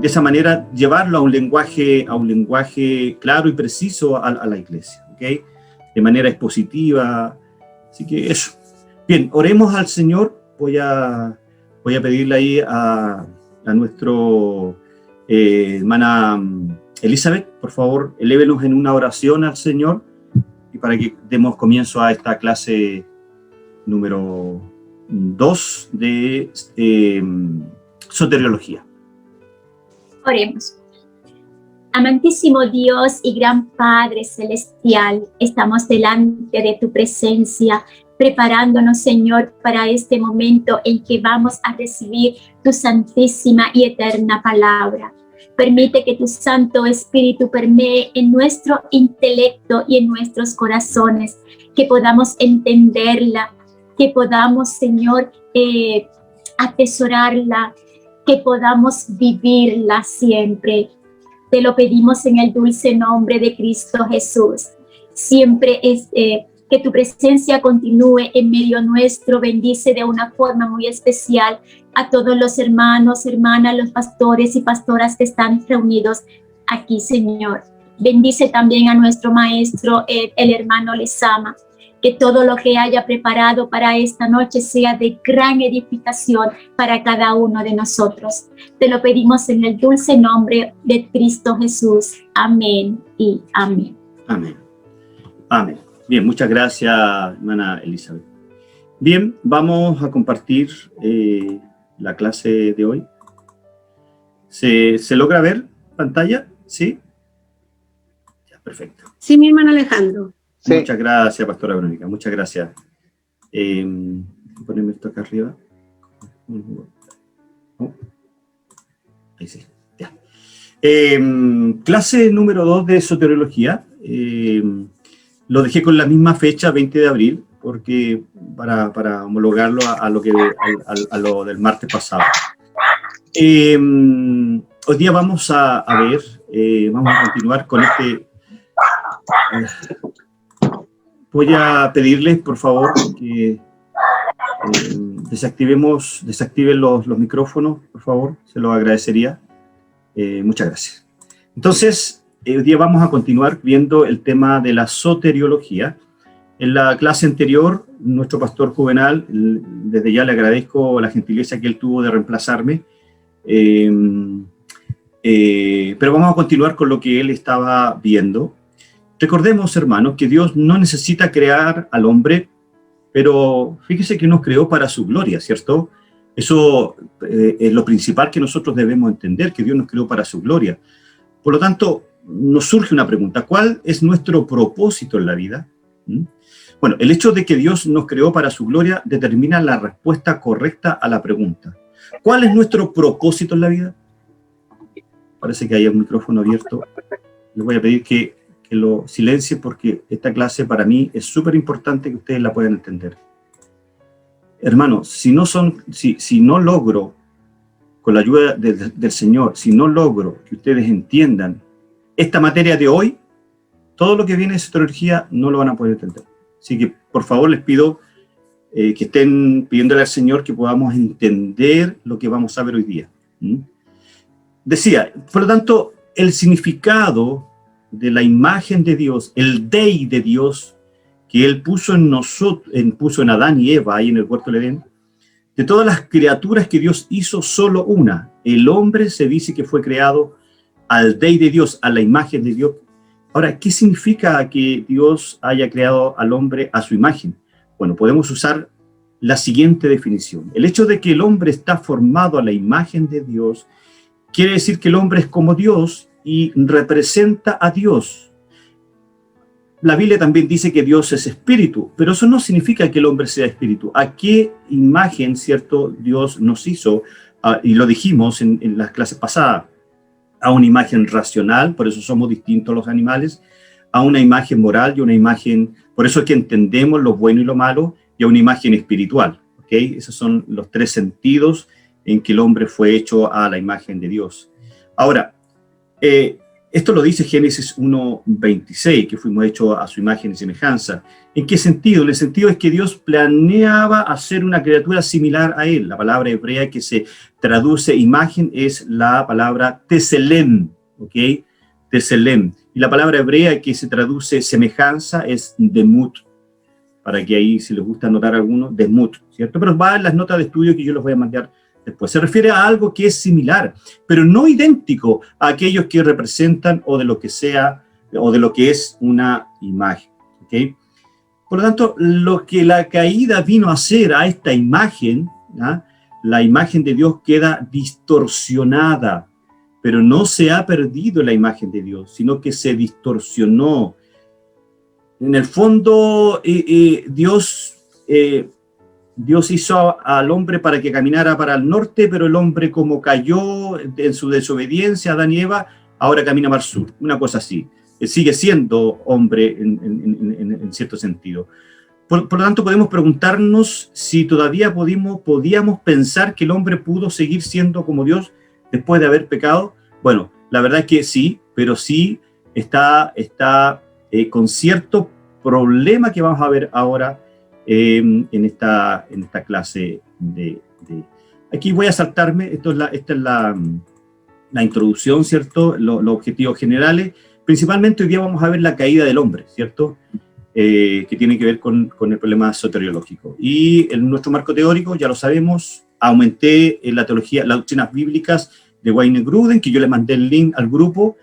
de esa manera llevarlo a un lenguaje claro y preciso a la iglesia, ¿okay? De manera expositiva. Así que eso. Bien, oremos al Señor. Voy a pedirle ahí a nuestro hermana Elizabeth, por favor, elévenos en una oración al Señor y para que demos comienzo a esta clase número 2 de soteriología. Oremos. Amantísimo Dios y gran Padre Celestial, estamos delante de tu presencia, preparándonos, Señor, para este momento en que vamos a recibir tu santísima y eterna palabra. Permite que tu Santo Espíritu permee en nuestro intelecto y en nuestros corazones, que podamos entenderla, que podamos, Señor, atesorarla, que podamos vivirla siempre. Te lo pedimos en el dulce nombre de Cristo Jesús. Siempre que tu presencia continúe en medio nuestro. Bendice de una forma muy especial a todos los hermanos, hermanas, los pastores y pastoras que están reunidos aquí, Señor. Bendice también a nuestro maestro, el hermano Lezama. Que todo lo que haya preparado para esta noche sea de gran edificación para cada uno de nosotros. Te lo pedimos en el dulce nombre de Cristo Jesús. Amén y amén. Amén. Amén. Bien, muchas gracias, hermana Elizabeth. Bien, vamos a compartir la clase de hoy. ¿Se logra ver pantalla? ¿Sí? Ya, perfecto. Sí, mi hermano Alejandro. Sí. Muchas gracias, pastora Verónica, muchas gracias. Ponerme esto acá arriba. Ahí sí, ya. Clase número 2 de soteriología. Lo dejé con la misma fecha, 20 de abril, porque para homologarlo a lo del martes pasado. Hoy día vamos a ver, vamos a continuar con este... Voy a pedirles, por favor, que desactiven los micrófonos, por favor, se lo agradecería. Muchas gracias. Entonces, hoy día vamos a continuar viendo el tema de la soteriología. En la clase anterior, nuestro pastor Juvenal, desde ya le agradezco la gentileza que él tuvo de reemplazarme, pero vamos a continuar con lo que él estaba viendo. Recordemos, hermanos, que Dios no necesita crear al hombre, pero fíjese que nos creó para su gloria, ¿cierto? Eso es lo principal que nosotros debemos entender, que Dios nos creó para su gloria. Por lo tanto, nos surge una pregunta: ¿cuál es nuestro propósito en la vida? Bueno, el hecho de que Dios nos creó para su gloria determina la respuesta correcta a la pregunta. ¿Cuál es nuestro propósito en la vida? Parece que hay un micrófono abierto. Les voy a pedir que lo silencie porque esta clase para mí es súper importante que ustedes la puedan entender. Hermanos, si no logro, con la ayuda del Señor, si no logro que ustedes entiendan esta materia de hoy, todo lo que viene de soteriología no lo van a poder entender. Así que, por favor, les pido que estén pidiéndole al Señor que podamos entender lo que vamos a ver hoy día. Decía, por lo tanto, el significado de la imagen de Dios, el Dei de Dios, que Él puso en nosotros, puso en Adán y Eva, ahí en el huerto del Edén, de todas las criaturas que Dios hizo, solo una. El hombre se dice que fue creado al Dei de Dios, a la imagen de Dios. Ahora, ¿qué significa que Dios haya creado al hombre a su imagen? Bueno, podemos usar la siguiente definición. El hecho de que el hombre está formado a la imagen de Dios quiere decir que el hombre es como Dios y representa a Dios. La Biblia también dice que Dios es espíritu, pero eso no significa que el hombre sea espíritu. ¿A qué imagen, cierto, Dios nos hizo? Y lo dijimos en las clases pasadas. A una imagen racional, por eso somos distintos a los animales, a una imagen moral y una imagen, por eso es que entendemos lo bueno y lo malo, y a una imagen espiritual. ¿Okay? Esos son los tres sentidos en que el hombre fue hecho a la imagen de Dios. Ahora, Esto lo dice Génesis 1:26, que fuimos hechos a su imagen y semejanza. ¿En qué sentido? En el sentido es que Dios planeaba hacer una criatura similar a él. La palabra hebrea que se traduce imagen es la palabra teselem, ¿ok? Teselem. Y la palabra hebrea que se traduce semejanza es demut, para que ahí, si les gusta anotar alguno, demut, ¿cierto? Pero va en las notas de estudio que yo les voy a mandar después. Se refiere a algo que es similar, pero no idéntico a aquellos que representan o de lo que sea, o de lo que es una imagen, ¿ok? Por lo tanto, lo que la caída vino a hacer a esta imagen, ¿ah? La imagen de Dios queda distorsionada, pero no se ha perdido la imagen de Dios, sino que se distorsionó. En el fondo, Dios hizo al hombre para que caminara para el norte, pero el hombre, como cayó en su desobediencia, Adán y Eva, ahora camina para el sur, una cosa así. Sigue siendo hombre en cierto sentido. Por lo tanto, podemos preguntarnos si todavía podíamos pensar que el hombre pudo seguir siendo como Dios después de haber pecado. Bueno, la verdad es que sí, pero sí está con cierto problema que vamos a ver ahora en esta clase Aquí voy a saltarme, esta es la introducción, ¿cierto? Los objetivos generales. Principalmente hoy día vamos a ver la caída del hombre, ¿cierto? Que tiene que ver con el problema soteriológico. Y en nuestro marco teórico, ya lo sabemos, aumenté en la teología, las doctrinas bíblicas de Wayne Grudem, que yo le mandé el link al grupo.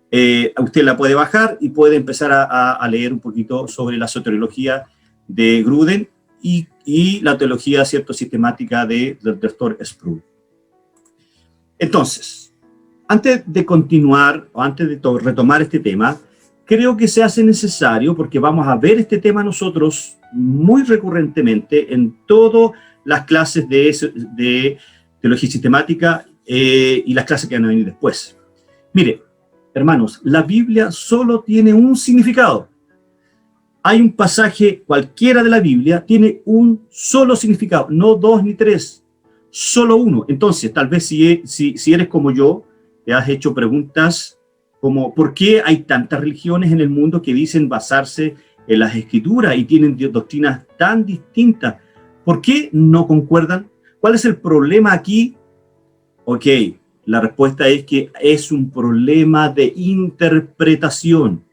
Usted la puede bajar y puede empezar a leer un poquito sobre la soteriología de Grudem y la teología, ¿cierto?, sistemática del doctor Sproul. Entonces, antes de continuar, o antes de retomar este tema, creo que se hace necesario, porque vamos a ver este tema nosotros muy recurrentemente en todas las clases de teología sistemática y las clases que van a venir después. Mire, hermanos, la Biblia solo tiene un significado. Hay un pasaje, cualquiera de la Biblia, tiene un solo significado, no dos ni tres, solo uno. Entonces, tal vez si eres como yo, te has hecho preguntas como ¿por qué hay tantas religiones en el mundo que dicen basarse en las Escrituras y tienen doctrinas tan distintas? ¿Por qué no concuerdan? ¿Cuál es el problema aquí? Ok, la respuesta es que es un problema de interpretación.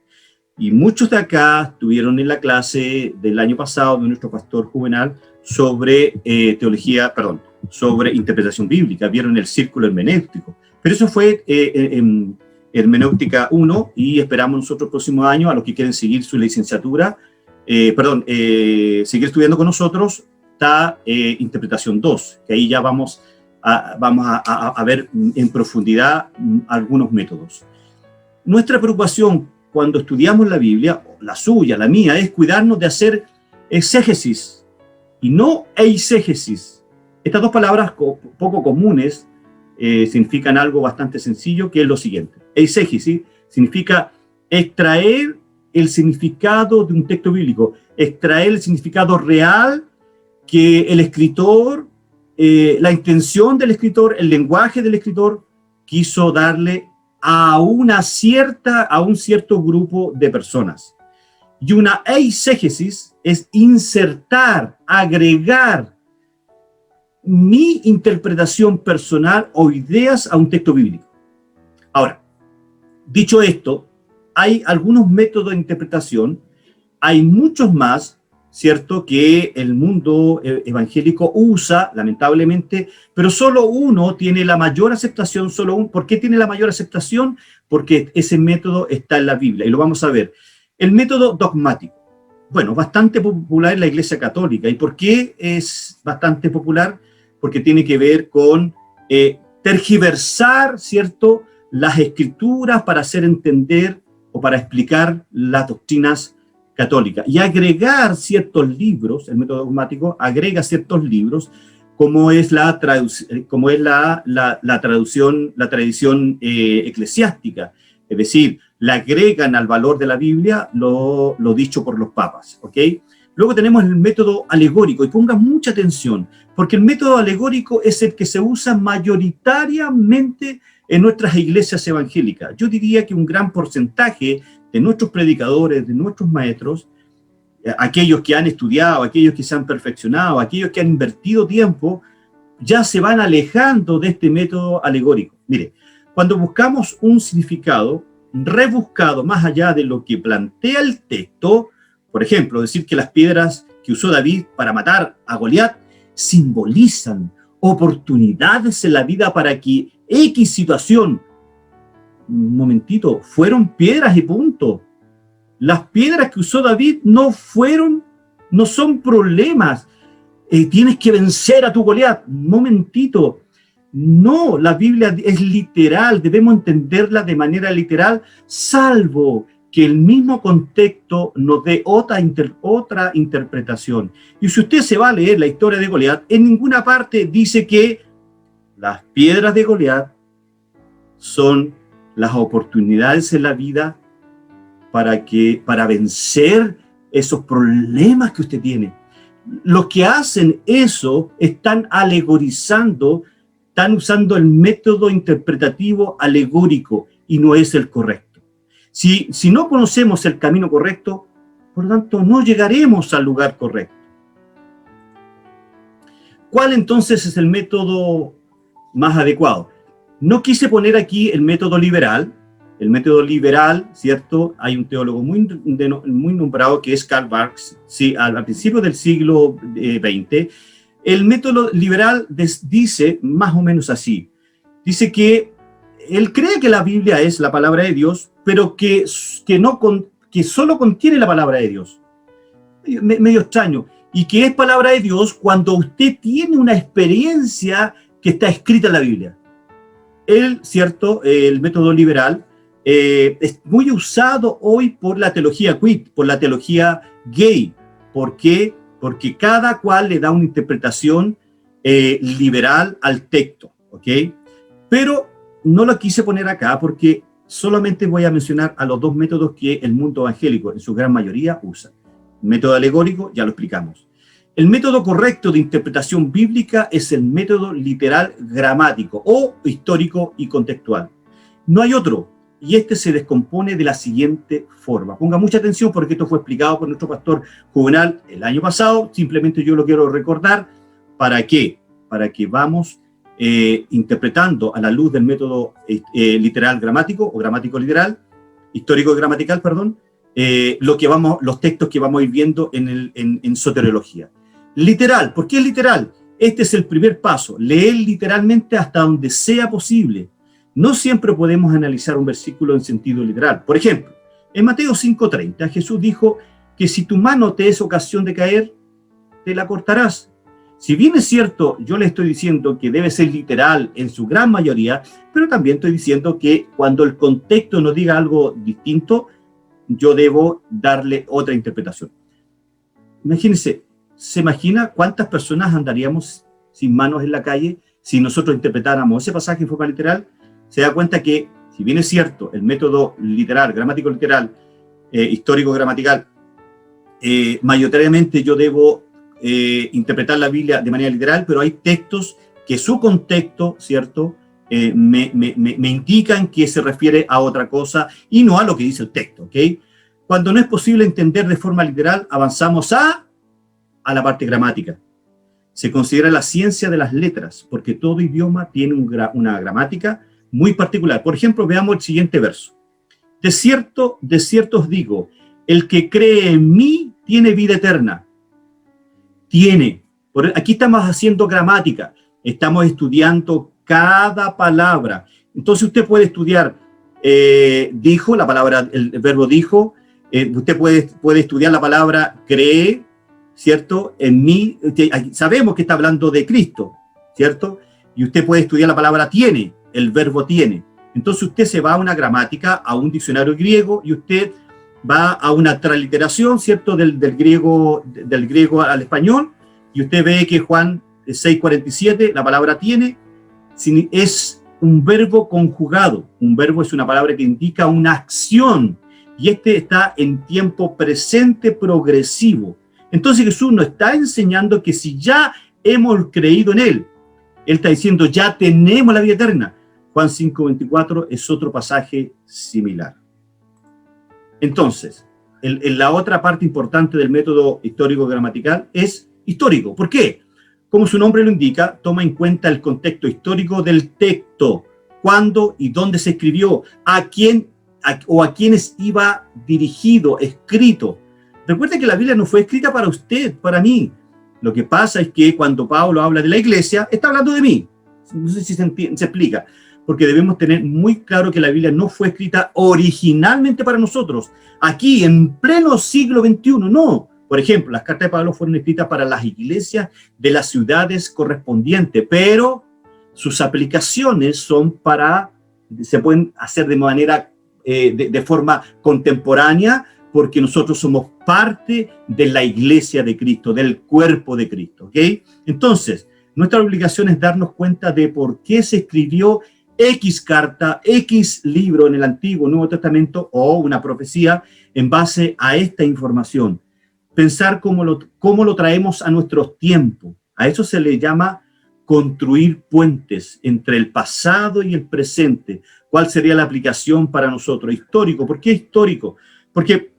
Y muchos de acá estuvieron en la clase del año pasado de nuestro pastor Juvenal sobre sobre interpretación bíblica. Vieron el círculo hermenéutico. Pero eso fue en Hermenéutica 1 y esperamos nosotros el próximo año a los que quieren seguir su licenciatura, seguir estudiando con nosotros, está Interpretación 2, que ahí ya vamos a ver en profundidad algunos métodos. Nuestra preocupación cuando estudiamos la Biblia, la suya, la mía, es cuidarnos de hacer exégesis y no eisegesis. Estas dos palabras poco comunes significan algo bastante sencillo, que es lo siguiente. Eisegesis significa extraer el significado de un texto bíblico, extraer el significado real que el escritor, la intención del escritor, el lenguaje del escritor quiso darle a un cierto grupo de personas. Y una eisegesis es insertar, agregar mi interpretación personal o ideas a un texto bíblico. Ahora, dicho esto, hay algunos métodos de interpretación, hay muchos más, ¿cierto?, que el mundo evangélico usa, lamentablemente, pero solo uno tiene la mayor aceptación, ¿Por qué tiene la mayor aceptación? Porque ese método está en la Biblia, y lo vamos a ver. El método dogmático, bueno, bastante popular en la Iglesia Católica. ¿Y por qué es bastante popular? Porque tiene que ver con tergiversar, ¿cierto?, las Escrituras para hacer entender o para explicar las doctrinas católica y agregar ciertos libros. El método dogmático agrega ciertos libros, como es la tradición eclesiástica, es decir, le agregan al valor de la Biblia lo dicho por los papas, ¿ok? Luego tenemos el método alegórico, y pongan mucha atención, porque el método alegórico es el que se usa mayoritariamente en nuestras iglesias evangélicas. Yo diría que un gran porcentaje de nuestros predicadores, de nuestros maestros, aquellos que han estudiado, aquellos que se han perfeccionado, aquellos que han invertido tiempo, ya se van alejando de este método alegórico. Mire, cuando buscamos un significado rebuscado más allá de lo que plantea el texto, por ejemplo, decir que las piedras que usó David para matar a Goliat simbolizan oportunidades en la vida para que X situación, un momentito, fueron piedras y punto. Las piedras que usó David no son problemas. Tienes que vencer a tu Goliat. Un momentito. No, la Biblia es literal, debemos entenderla de manera literal, salvo que el mismo contexto nos dé otra interpretación. Y si usted se va a leer la historia de Goliat, en ninguna parte dice que las piedras de Goliat son las oportunidades en la vida para vencer esos problemas que usted tiene. Los que hacen eso están alegorizando, están usando el método interpretativo alegórico y no es el correcto. Si no conocemos el camino correcto, por lo tanto, no llegaremos al lugar correcto. ¿Cuál entonces es el método más adecuado? No quise poner aquí el método liberal. El método liberal, ¿cierto? Hay un teólogo muy nombrado que es Karl Barth, sí, al principio del siglo XX. El método liberal dice más o menos así. Dice que él cree que la Biblia es la palabra de Dios, pero que solo contiene la palabra de Dios. Medio extraño. Y que es palabra de Dios cuando usted tiene una experiencia que está escrita en la Biblia. Él, ¿cierto? El método liberal es muy usado hoy por la teología queer, por la teología gay. ¿Por qué? Porque cada cual le da una interpretación liberal al texto, ¿ok? Pero no lo quise poner acá porque solamente voy a mencionar a los dos métodos que el mundo evangélico en su gran mayoría usa. El método alegórico, ya lo explicamos. El método correcto de interpretación bíblica es el método literal gramático o histórico y contextual. No hay otro, y este se descompone de la siguiente forma. Ponga mucha atención porque esto fue explicado por nuestro pastor Juvenal el año pasado, simplemente yo lo quiero recordar. ¿Para qué? Para que vamos interpretando a la luz del método literal gramático o gramático literal, histórico y gramatical, perdón, los textos que vamos a ir viendo en soteriología. Literal, ¿por qué literal? Este es el primer paso, leer literalmente hasta donde sea posible. No siempre podemos analizar un versículo en sentido literal. Por ejemplo, en Mateo 5:30, Jesús dijo que si tu mano te es ocasión de caer, te la cortarás. Si bien es cierto, yo le estoy diciendo que debe ser literal en su gran mayoría, pero también estoy diciendo que cuando el contexto nos diga algo distinto, yo debo darle otra interpretación. Imagínense, ¿se imagina cuántas personas andaríamos sin manos en la calle si nosotros interpretáramos ese pasaje en forma literal? Se da cuenta que, si bien es cierto, el método literal, gramático literal, histórico gramatical, mayoritariamente yo debo interpretar la Biblia de manera literal, pero hay textos que su contexto, ¿cierto?, me indican que se refiere a otra cosa y no a lo que dice el texto, ¿ok? Cuando no es posible entender de forma literal, avanzamos a la parte gramática. Se considera la ciencia de las letras, porque todo idioma tiene una gramática muy particular. Por ejemplo, veamos el siguiente verso. De cierto os digo, el que cree en mí tiene vida eterna. Aquí estamos haciendo gramática, estamos estudiando cada palabra. Entonces usted puede estudiar dijo, la palabra, el verbo dijo, usted puede estudiar la palabra cree, ¿cierto? En mí, sabemos que está hablando de Cristo, ¿cierto? Y usted puede estudiar la palabra tiene, el verbo tiene. Entonces usted se va a una gramática, a un diccionario griego, y usted va a una transliteración, ¿cierto? Del griego al español, y usted ve que Juan 6:47, la palabra tiene, es un verbo conjugado. Un verbo es una palabra que indica una acción, y este está en tiempo presente progresivo. Entonces Jesús nos está enseñando que si ya hemos creído en Él, Él está diciendo, ya tenemos la vida eterna. Juan 5:24 es otro pasaje similar. Entonces, la otra parte importante del método histórico-gramatical es histórico. ¿Por qué? Como su nombre lo indica, toma en cuenta el contexto histórico del texto, cuándo y dónde se escribió, a quién o a quiénes iba dirigido, escrito. Recuerde que la Biblia no fue escrita para usted, para mí. Lo que pasa es que cuando Pablo habla de la iglesia, está hablando de mí. No sé si se explica. Porque debemos tener muy claro que la Biblia no fue escrita originalmente para nosotros, aquí en pleno siglo XXI, no. Por ejemplo, las cartas de Pablo fueron escritas para las iglesias de las ciudades correspondientes, pero sus aplicaciones se pueden hacer de manera, de forma contemporánea, porque nosotros somos parte de la iglesia de Cristo, del cuerpo de Cristo, ¿ok? Entonces, nuestra obligación es darnos cuenta de por qué se escribió X carta, X libro en el Antiguo, Nuevo Testamento o una profecía en base a esta información. Pensar cómo lo traemos a nuestros tiempos. A eso se le llama construir puentes entre el pasado y el presente. ¿Cuál sería la aplicación para nosotros? Histórico. ¿Por qué histórico? Porque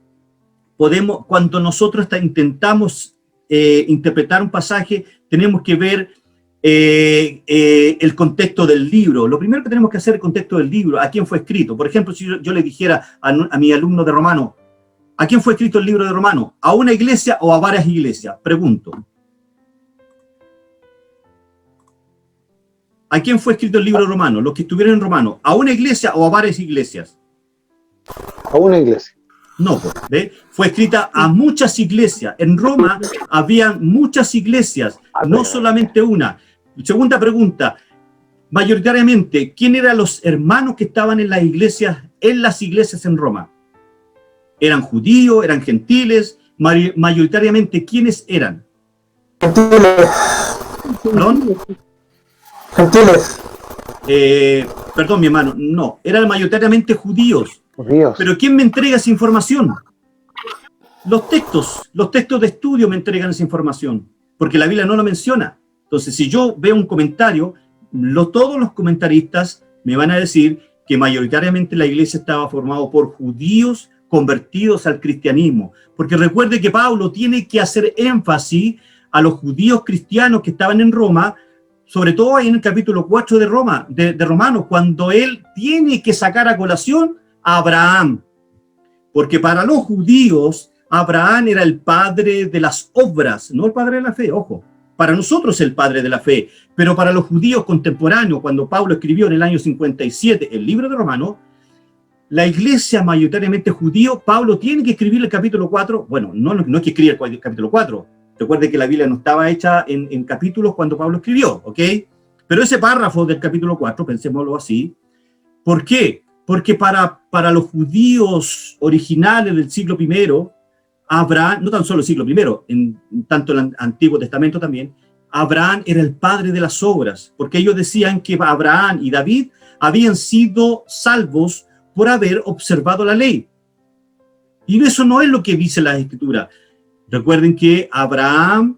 cuando nosotros intentamos interpretar un pasaje, tenemos que ver el contexto del libro. Lo primero que tenemos que hacer es el contexto del libro, a quién fue escrito. Por ejemplo, si yo le dijera a mi alumno de Romano, ¿a quién fue escrito el libro de Romano? ¿A una iglesia o a varias iglesias? Pregunto. ¿A quién fue escrito el libro de Romano? Los que estuvieron en Romano, ¿a una iglesia o a varias iglesias? A una iglesia. No, ¿ve? Fue escrita a muchas iglesias. En Roma había muchas iglesias, no solamente una. Segunda pregunta, mayoritariamente, ¿quién eran los hermanos que estaban en las iglesias en Roma? ¿Eran judíos, eran gentiles? Mayoritariamente, ¿quiénes eran? Gentiles. ¿Perdón? Gentiles. Perdón, mi hermano, no, eran mayoritariamente judíos. Judíos. Pero ¿quién me entrega esa información? Los textos de estudio me entregan esa información, porque la Biblia no lo menciona. Entonces, si yo veo un comentario, todos los comentaristas me van a decir que mayoritariamente la iglesia estaba formada por judíos convertidos al cristianismo. Porque recuerde que Pablo tiene que hacer énfasis a los judíos cristianos que estaban en Roma, sobre todo ahí en el capítulo 4 de Romanos, cuando él tiene que sacar a colación a Abraham. Porque para los judíos, Abraham era el padre de las obras, no el padre de la fe, ojo. Para nosotros el padre de la fe, pero para los judíos contemporáneos, cuando Pablo escribió en el año 57 el libro de Romanos, la iglesia mayoritariamente judío, Pablo tiene que escribir el capítulo 4, bueno, no es que escriba el capítulo 4, recuerde que la Biblia no estaba hecha en capítulos cuando Pablo escribió, ¿ok? Pero ese párrafo del capítulo 4, pensémoslo así, ¿por qué? Porque para los judíos originales del siglo I, Abraham, no tan solo el siglo I, en tanto el Antiguo Testamento también, Abraham era el padre de las obras, porque ellos decían que Abraham y David habían sido salvos por haber observado la ley. Y eso no es lo que dice la Escritura. Recuerden que Abraham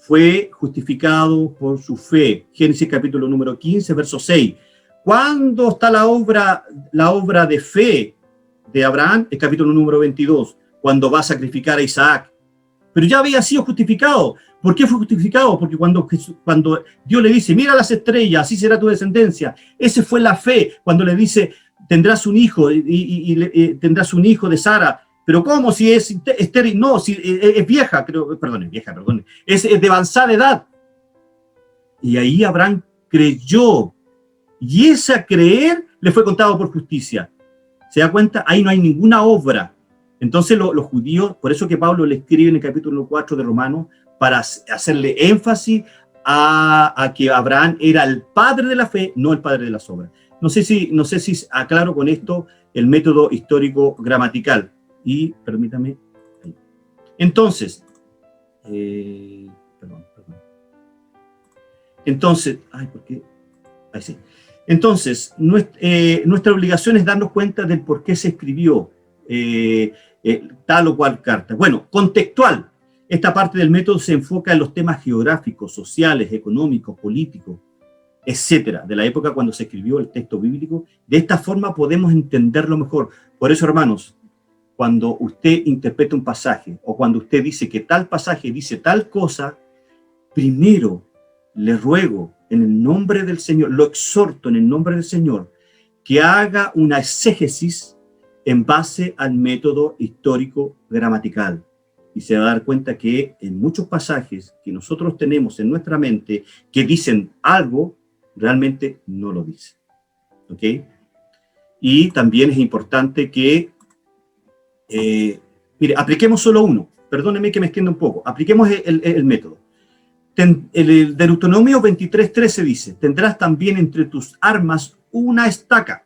fue justificado por su fe. Génesis capítulo número 15, verso 6. ¿Cuándo está la obra de fe de Abraham? El capítulo número 22, cuando va a sacrificar a Isaac. Pero ya había sido justificado. ¿Por qué fue justificado? Porque cuando Dios le dice, mira las estrellas, así será tu descendencia. Esa fue la fe. Cuando le dice, tendrás un hijo y tendrás un hijo de Sara. Pero ¿cómo? Si es estéril, no, si es vieja, es de avanzada edad. Y ahí Abraham creyó. Y ese creer le fue contado por justicia. ¿Se da cuenta? Ahí no hay ninguna obra. Entonces los judíos, por eso que Pablo le escribe en el capítulo 4 de Romanos, para hacerle énfasis a que Abraham era el padre de la fe, no el padre de las obras. No sé si aclaro con esto el método histórico gramatical. Y permítame. Entonces, Entonces, ¿por qué? Ahí sí. Entonces, nuestra obligación es darnos cuenta del por qué se escribió tal o cual carta. Bueno, contextual. Esta parte del método se enfoca en los temas geográficos, sociales, económicos, políticos. etcétera, de la época cuando se escribió el texto bíblico. De esta forma podemos entenderlo mejor. Por eso, hermanos, cuando usted interpreta un pasaje o cuando usted dice que tal pasaje dice tal cosa, primero le ruego en el nombre del Señor, lo exhorto en el nombre del Señor, que haga una exégesis en base al método histórico gramatical. Y se va a dar cuenta que en muchos pasajes que nosotros tenemos en nuestra mente que dicen algo, realmente no lo dicen. ¿Ok? Y también es importante que, mire, apliquemos solo uno. Perdóneme que me extienda un poco. Apliquemos el método. El Deuteronomio 23:13 dice, tendrás también entre tus armas una estaca,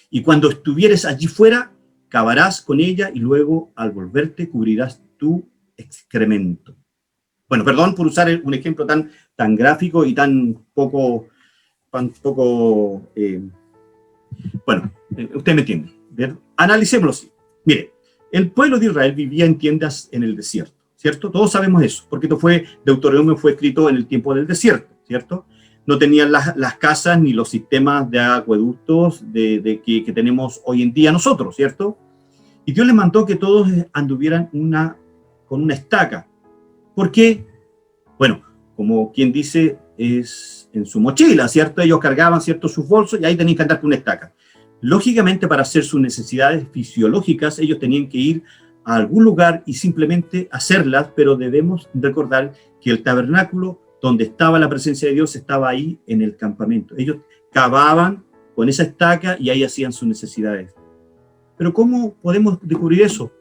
y cuando estuvieres allí fuera, cavarás con ella y luego al volverte cubrirás tu excremento. Bueno, perdón por usar un ejemplo tan gráfico y tan poco bueno, usted me entiende. ¿Verdad? Analicémoslo así. Mire, el pueblo de Israel vivía en tiendas en el desierto, ¿cierto? Todos sabemos eso, porque Deuteronomio fue escrito en el tiempo del desierto, ¿cierto? No tenían las casas ni los sistemas de acueductos que tenemos hoy en día nosotros, ¿cierto? Y Dios les mandó que todos anduvieran con una estaca. ¿Por qué? Bueno, como quien dice, es en su mochila, ¿cierto? Ellos cargaban, ¿cierto?, sus bolsos y ahí tenían que andar con una estaca. Lógicamente, para hacer sus necesidades fisiológicas, ellos tenían que ir a algún lugar y simplemente hacerlas, pero debemos recordar que el tabernáculo donde estaba la presencia de Dios estaba ahí en el campamento. Ellos cavaban con esa estaca y ahí hacían sus necesidades. Pero ¿cómo podemos descubrir eso?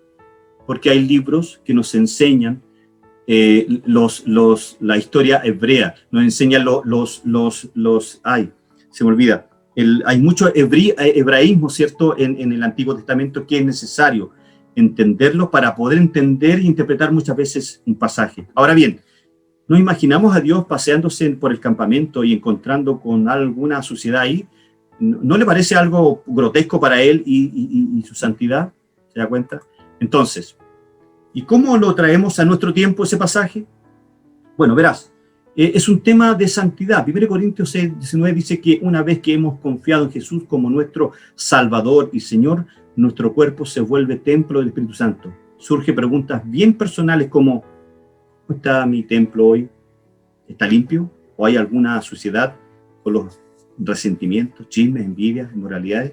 Porque hay libros que nos enseñan la historia hebrea, nos enseñan se me olvida, hay mucho hebraísmo, ¿cierto?, en el Antiguo Testamento, que es necesario entenderlo para poder entender e interpretar muchas veces un pasaje. Ahora bien, ¿nos imaginamos a Dios paseándose por el campamento y encontrando con alguna suciedad ahí? ¿No le parece algo grotesco para él y su santidad? ¿Se da cuenta? Entonces, ¿y cómo lo traemos a nuestro tiempo ese pasaje? Bueno, verás, es un tema de santidad. 1 Corintios 19 dice que una vez que hemos confiado en Jesús como nuestro Salvador y Señor, nuestro cuerpo se vuelve templo del Espíritu Santo. Surgen preguntas bien personales como, ¿cómo está mi templo hoy? ¿Está limpio? ¿O hay alguna suciedad con los resentimientos, chismes, envidias, inmoralidades?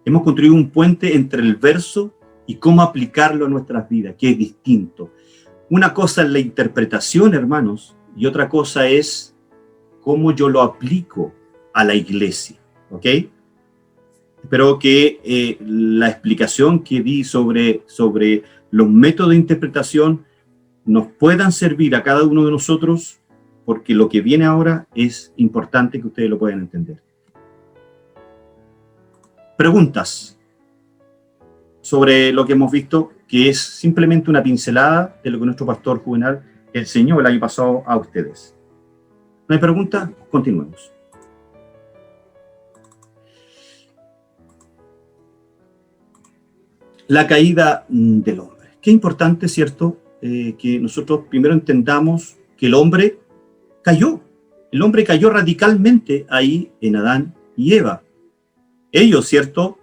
Hemos construido un puente entre el verso y cómo aplicarlo a nuestras vidas, que es distinto. Una cosa es la interpretación, hermanos, y otra cosa es cómo yo lo aplico a la iglesia, ¿ok? Espero que la explicación que di sobre los métodos de interpretación nos puedan servir a cada uno de nosotros, porque lo que viene ahora es importante que ustedes lo puedan entender. Preguntas sobre lo que hemos visto, que es simplemente una pincelada de lo que nuestro pastor Juvenal enseñó el año pasado a ustedes. ¿No hay preguntas? Continuemos. La caída del hombre. Qué importante, ¿cierto? Que nosotros primero entendamos que el hombre cayó. El hombre cayó radicalmente ahí en Adán y Eva. Ellos, ¿cierto?,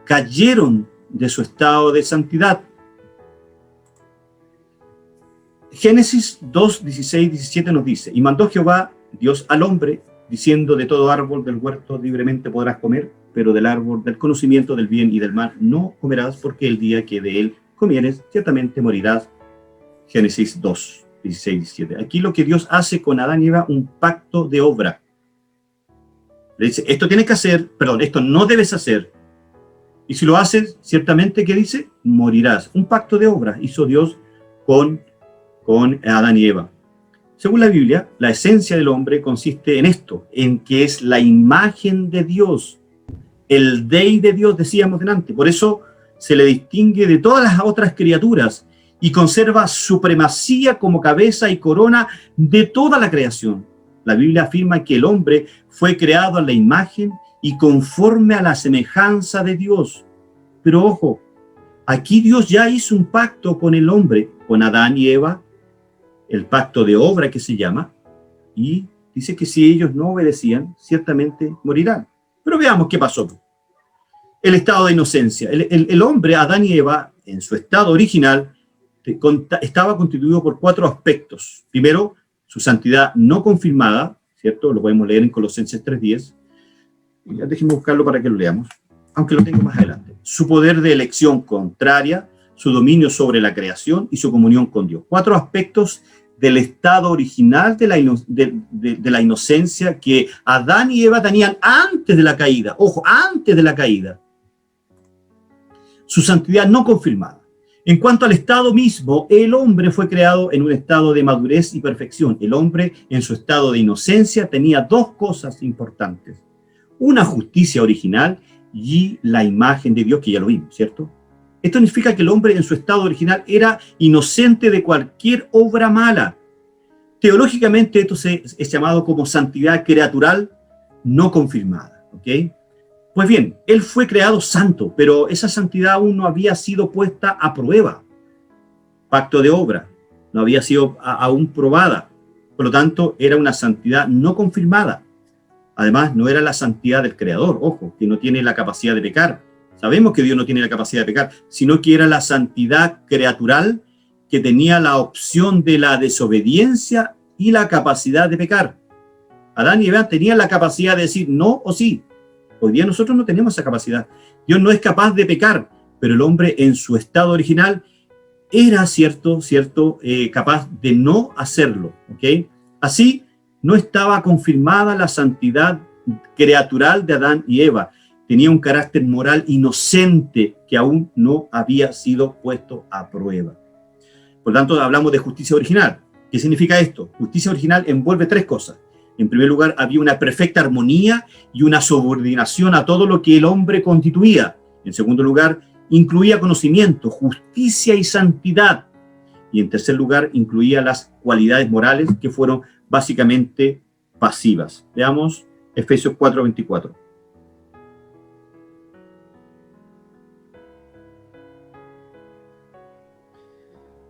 cayeron de su estado de santidad. Génesis 2, 16, 17 nos dice, y mandó Jehová Dios al hombre, diciendo, de todo árbol del huerto libremente podrás comer, pero del árbol del conocimiento del bien y del mal no comerás, porque el día que de él comieres, ciertamente morirás. Génesis 2, 16, 17. Aquí lo que Dios hace con Adán y Eva, un pacto de obra. Le dice, esto tienes que hacer, perdón, esto no debes hacer. Y si lo haces, ciertamente, ¿qué dice? Morirás. Un pacto de obra hizo Dios con Adán y Eva. Según la Biblia, la esencia del hombre consiste en esto, en que es la imagen de Dios, el Dei de Dios, decíamos delante. Por eso se le distingue de todas las otras criaturas y conserva supremacía como cabeza y corona de toda la creación. La Biblia afirma que el hombre fue creado a la imagen y conforme a la semejanza de Dios. Pero ojo, aquí Dios ya hizo un pacto con el hombre, con Adán y Eva, el pacto de obra que se llama, y dice que si ellos no obedecían, ciertamente morirán. Pero veamos qué pasó. El estado de inocencia. El hombre, Adán y Eva, en su estado original, estaba constituido por 4 aspectos. Primero, su santidad no confirmada, ¿cierto? Lo podemos leer en Colosenses 3:10. Déjenme buscarlo para que lo leamos, aunque lo tengo más adelante. Su poder de elección contraria, su dominio sobre la creación y su comunión con Dios. 4 aspectos del estado original de la inocencia que Adán y Eva tenían antes de la caída. Ojo, antes de la caída. Su santidad no confirmada. En cuanto al estado mismo, el hombre fue creado en un estado de madurez y perfección. El hombre, en su estado de inocencia, tenía 2 cosas importantes. Una justicia original y la imagen de Dios, que ya lo vimos, ¿cierto? Esto significa que el hombre en su estado original era inocente de cualquier obra mala. Teológicamente esto es llamado como santidad creatural no confirmada, ¿ok? Pues bien, él fue creado santo, pero esa santidad aún no había sido puesta a prueba. Pacto de obra, no había sido aún probada. Por lo tanto, era una santidad no confirmada. Además, no era la santidad del Creador, ojo, que no tiene la capacidad de pecar. Sabemos que Dios no tiene la capacidad de pecar, sino que era la santidad creatural que tenía la opción de la desobediencia y la capacidad de pecar. Adán y Eva tenían la capacidad de decir no o sí. Hoy día nosotros no tenemos esa capacidad. Dios no es capaz de pecar, pero el hombre en su estado original era capaz de no hacerlo. ¿Okay? Así, no estaba confirmada la santidad creatural de Adán y Eva. Tenía un carácter moral inocente que aún no había sido puesto a prueba. Por lo tanto, hablamos de justicia original. ¿Qué significa esto? Justicia original envuelve 3 cosas. En primer lugar, había una perfecta armonía y una subordinación a todo lo que el hombre constituía. En segundo lugar, incluía conocimiento, justicia y santidad. Y en tercer lugar, incluía las cualidades morales que fueron básicamente pasivas. Veamos Efesios 4:24.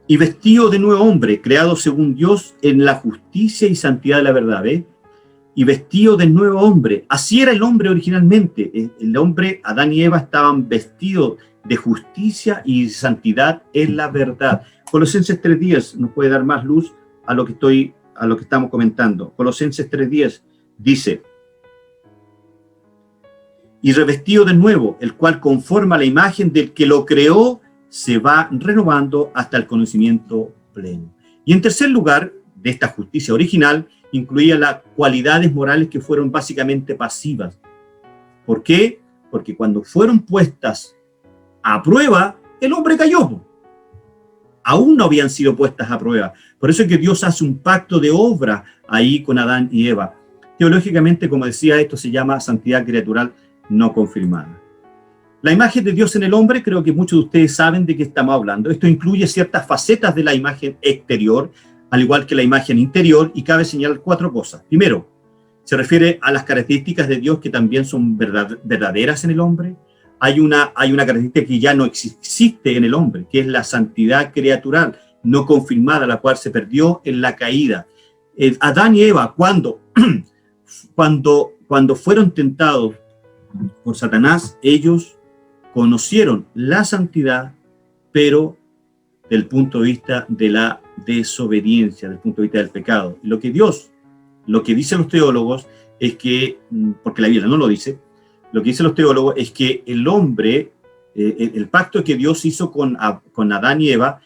Y vestido de nuevo hombre, creado según Dios en la justicia y santidad de la verdad, ¿ve? Y vestido de nuevo hombre. Así era el hombre originalmente. El hombre, Adán y Eva, estaban vestidos de justicia y santidad en la verdad. Colosenses 3:10 nos puede dar más luz a lo que estamos comentando. Colosenses 3:10 dice: y revestido de nuevo, el cual conforme a la imagen del que lo creó, se va renovando hasta el conocimiento pleno. Y en tercer lugar, de esta justicia original, incluía las cualidades morales que fueron básicamente pasivas. ¿Por qué? Porque cuando fueron puestas a prueba, el hombre cayó. Aún no habían sido puestas a prueba. Por eso es que Dios hace un pacto de obra ahí con Adán y Eva. Teológicamente, como decía, esto se llama santidad creatural no confirmada. La imagen de Dios en el hombre, creo que muchos de ustedes saben de qué estamos hablando. Esto incluye ciertas facetas de la imagen exterior, al igual que la imagen interior, y cabe señalar 4 cosas. Primero, se refiere a las características de Dios que también son verdaderas en el hombre. Hay una característica que ya no existe en el hombre, que es la santidad creatural no confirmada, la cual se perdió en la caída. Adán y Eva, cuando fueron tentados por Satanás, ellos conocieron la santidad, pero del punto de vista de la desobediencia, del punto de vista del pecado. Lo que dicen los teólogos es que, porque la Biblia no lo dice, lo que dicen los teólogos es que el hombre, el pacto que Dios hizo con Adán y Eva,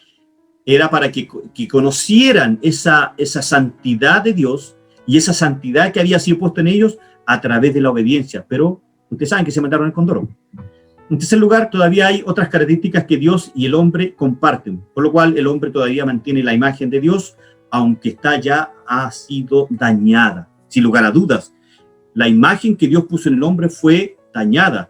era para que conocieran esa santidad de Dios y esa santidad que había sido puesta en ellos a través de la obediencia. Pero ustedes saben que se mandaron el condoro. En tercer lugar, todavía hay otras características que Dios y el hombre comparten, por lo cual el hombre todavía mantiene la imagen de Dios, aunque ha sido dañada. Sin lugar a dudas, la imagen que Dios puso en el hombre fue dañada.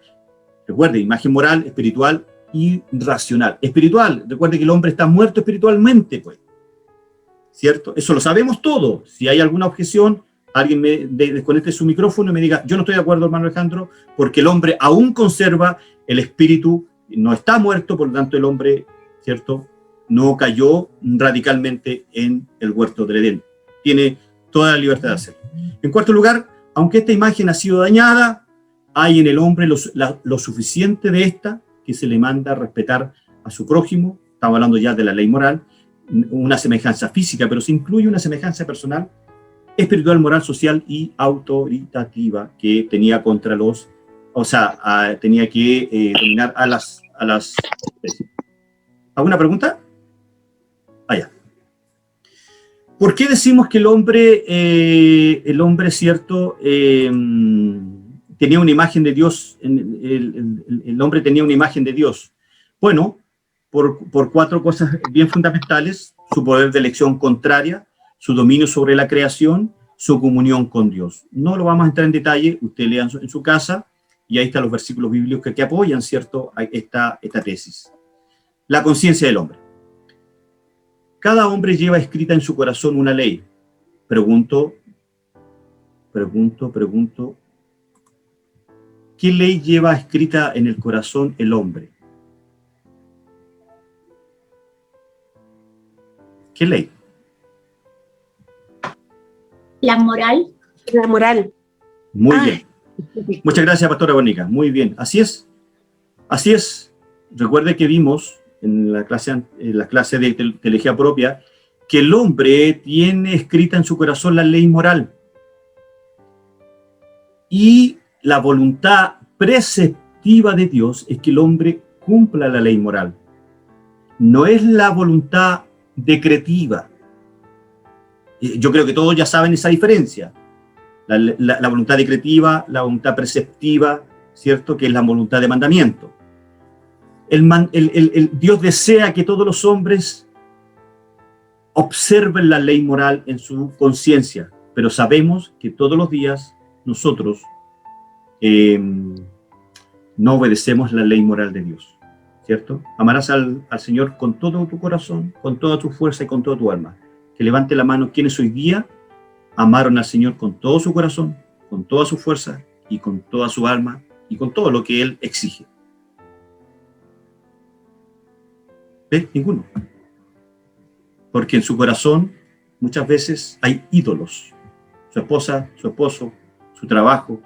Recuerde, imagen moral, espiritual y racional. Espiritual, recuerde que el hombre está muerto espiritualmente, pues. ¿Cierto? Eso lo sabemos todo. Si hay alguna objeción, alguien me desconecte su micrófono y me diga: yo no estoy de acuerdo, hermano Alejandro, porque el hombre aún conserva el espíritu, no está muerto, por lo tanto el hombre, ¿cierto?, no cayó radicalmente en el huerto del Edén. Tiene toda la libertad de hacerlo. En cuarto lugar, aunque esta imagen ha sido dañada, hay en el hombre lo suficiente de esta que se le manda a respetar a su prójimo. Estamos hablando ya de la ley moral, una semejanza física, pero se incluye una semejanza personal, espiritual, moral, social y autoritativa que tenía contra los, tenía que dominar a las especies. ¿Alguna pregunta? Allá. ¿Por qué decimos que el hombre, cierto, tenía una imagen de Dios, el hombre tenía una imagen de Dios? Bueno, por cuatro cosas bien fundamentales: su poder de elección contraria, su dominio sobre la creación, su comunión con Dios. No lo vamos a entrar en detalle, usted lea en su casa, y ahí están los versículos bíblicos que apoyan, ¿cierto?, esta tesis. La conciencia del hombre. Cada hombre lleva escrita en su corazón una ley. Pregunto, ¿qué ley lleva escrita en el corazón el hombre? ¿Qué ley? La moral. La moral. Muy bien. Muchas gracias, pastora Bonica. Muy bien. Así es. Así es. Recuerde que vimos en la clase de teología propia que el hombre tiene escrita en su corazón la ley moral. Y la voluntad preceptiva de Dios es que el hombre cumpla la ley moral. No es la voluntad decretiva. Yo creo que todos ya saben esa diferencia. La voluntad decretiva, la voluntad preceptiva, ¿cierto?, que es la voluntad de mandamiento. Dios desea que todos los hombres observen la ley moral en su conciencia, pero sabemos que todos los días nosotros no obedecemos la ley moral de Dios, ¿cierto? Amarás al Señor con todo tu corazón, con toda tu fuerza y con toda tu alma. Que levante la mano quienes hoy día amaron al Señor con todo su corazón, con toda su fuerza y con toda su alma y con todo lo que Él exige. ¿Ves? Ninguno. Porque en su corazón muchas veces hay ídolos. Su esposa, su esposo, su trabajo,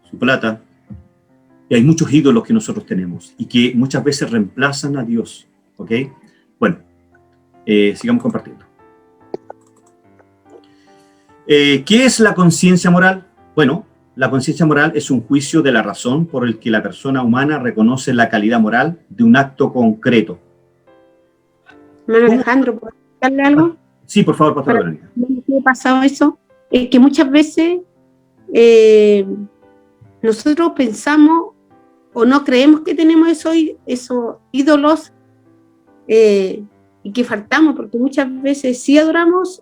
su plata. Y hay muchos ídolos que nosotros tenemos y que muchas veces reemplazan a Dios. ¿Ok? Bueno, sigamos compartiendo. ¿Qué es la conciencia moral? Bueno, la conciencia moral es un juicio de la razón por el que la persona humana reconoce la calidad moral de un acto concreto. Hermano Alejandro, ¿puedo explicarle algo? Sí, por favor, pastora Verónica. ¿Qué ha pasado eso? Es que muchas veces nosotros pensamos o no creemos que tenemos esos ídolos y que faltamos, porque muchas veces sí adoramos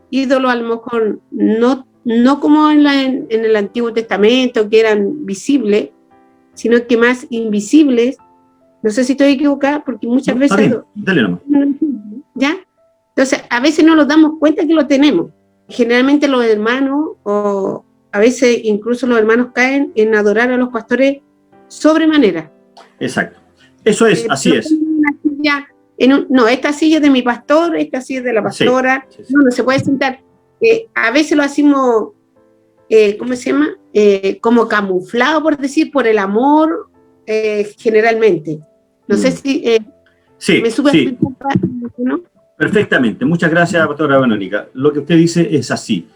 ídolos, a lo mejor no como en el Antiguo Testamento, que eran visibles, sino que más invisibles. No sé si estoy equivocada, porque muchas veces... Está bien, dale nomás. ¿Ya? Entonces, a veces no nos damos cuenta que lo tenemos. Generalmente los hermanos, o a veces incluso los hermanos caen en adorar a los pastores sobremanera. Exacto. Eso es, así es. Esta silla es de mi pastor, esta silla es de la pastora. Sí. No se puede sentar. A veces lo hacemos, ¿cómo se llama? Como camuflado, por decir, por el amor, generalmente. No sé si me sube sí. ¿No? Perfectamente. Muchas gracias, pastora Verónica. Lo que usted dice es así.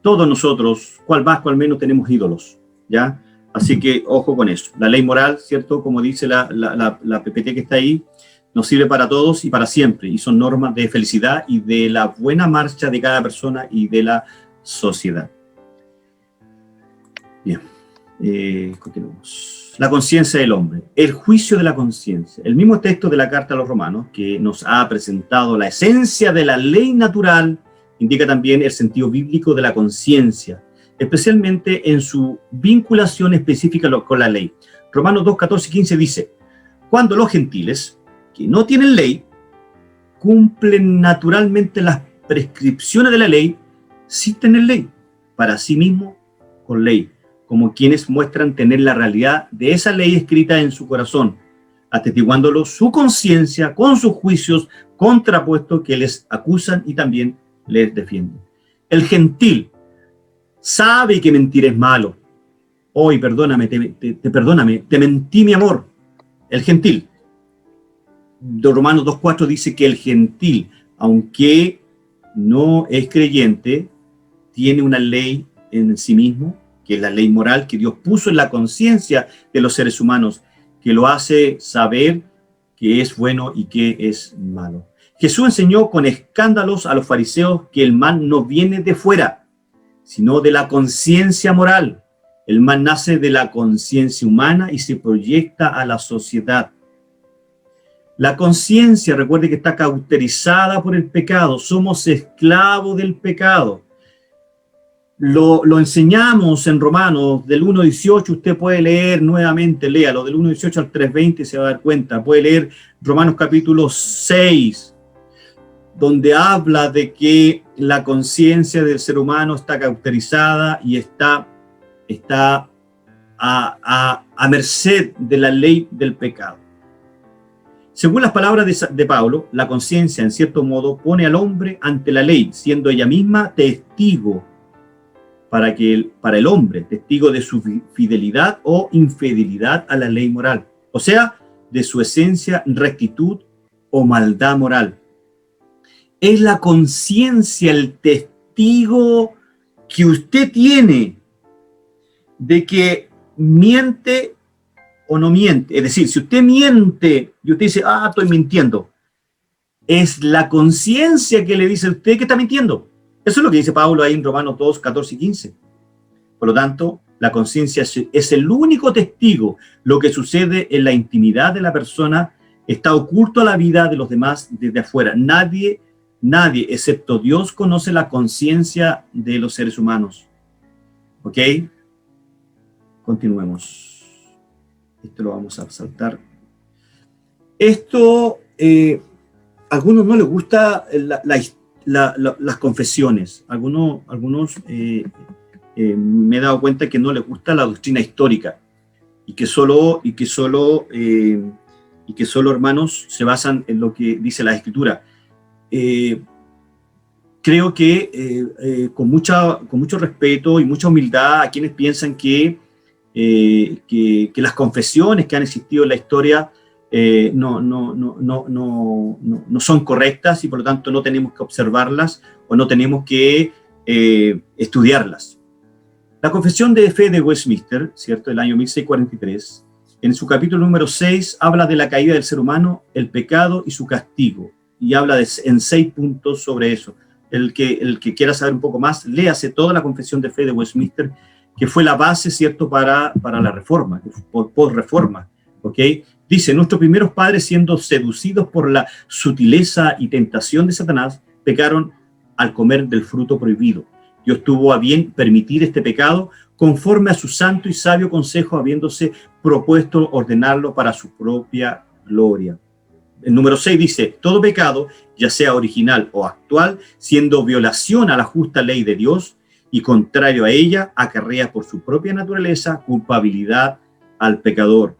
Todos nosotros, cual más, cual menos, tenemos ídolos, ¿ya? Así que ojo con eso. La ley moral, ¿cierto? Como dice la PPT que está ahí, nos sirve para todos y para siempre, y son normas de felicidad y de la buena marcha de cada persona y de la sociedad. Bien, continuamos. La conciencia del hombre, el juicio de la conciencia. El mismo texto de la carta a los romanos, que nos ha presentado la esencia de la ley natural, indica también el sentido bíblico de la conciencia, especialmente en su vinculación específica con la ley. Romanos 2, 14 y 15 dice: cuando los gentiles, que no tienen ley, cumplen naturalmente las prescripciones de la ley, sí tienen ley, para sí mismos con ley, como quienes muestran tener la realidad de esa ley escrita en su corazón, atestiguándolo su conciencia con sus juicios contrapuestos que les acusan y también les defiende. El gentil sabe que mentir es malo. Hoy, perdóname, perdóname, te mentí, mi amor. El gentil. De Romanos 2:4 dice que el gentil, aunque no es creyente, tiene una ley en sí mismo, que es la ley moral que Dios puso en la conciencia de los seres humanos, que lo hace saber que es bueno y que es malo. Jesús enseñó con escándalos a los fariseos que el mal no viene de fuera, sino de la conciencia moral. El mal nace de la conciencia humana y se proyecta a la sociedad. La conciencia, recuerde que está cauterizada por el pecado. Somos esclavos del pecado. Lo enseñamos en Romanos del 1:18. Usted puede leer nuevamente, léalo, del 1:18 al 3:20 se va a dar cuenta. Puede leer Romanos capítulo 6, donde habla de que la conciencia del ser humano está cauterizada y está a merced de la ley del pecado. Según las palabras de Pablo, la conciencia, en cierto modo, pone al hombre ante la ley, siendo ella misma testigo para el hombre, testigo de su fidelidad o infidelidad a la ley moral, o sea, de su esencia, rectitud o maldad moral. Es la conciencia el testigo que usted tiene de que miente o no miente. Es decir, si usted miente y usted dice, estoy mintiendo, es la conciencia que le dice a usted que está mintiendo. Eso es lo que dice Pablo ahí en Romanos 2, 14 y 15. Por lo tanto, la conciencia es el único testigo. Lo que sucede en la intimidad de la persona está oculto a la vida de los demás desde afuera. Nadie, excepto Dios, conoce la conciencia de los seres humanos. ¿Ok? Continuemos. Esto lo vamos a saltar. Esto, a algunos no les gusta las confesiones. Algunos me he dado cuenta que no les gusta la doctrina histórica y que solo, hermanos, se basan en lo que dice la Escritura. Creo que con mucho respeto y mucha humildad a quienes piensan que las confesiones que han existido en la historia no son correctas y por lo tanto no tenemos que observarlas o no tenemos que estudiarlas. La Confesión de Fe de Westminster, ¿cierto?, del año 1643, en su capítulo número 6 habla de la caída del ser humano, el pecado y su castigo, y habla en 6 puntos sobre eso. El que quiera saber un poco más, léase toda la Confesión de Fe de Westminster, que fue la base, ¿cierto?, para la Reforma, post-Reforma, ¿ok? Dice, nuestros primeros padres, siendo seducidos por la sutileza y tentación de Satanás, pecaron al comer del fruto prohibido. Dios tuvo a bien permitir este pecado conforme a su santo y sabio consejo, habiéndose propuesto ordenarlo para su propia gloria. El número 6 dice, todo pecado, ya sea original o actual, siendo violación a la justa ley de Dios y contrario a ella, acarrea por su propia naturaleza culpabilidad al pecador,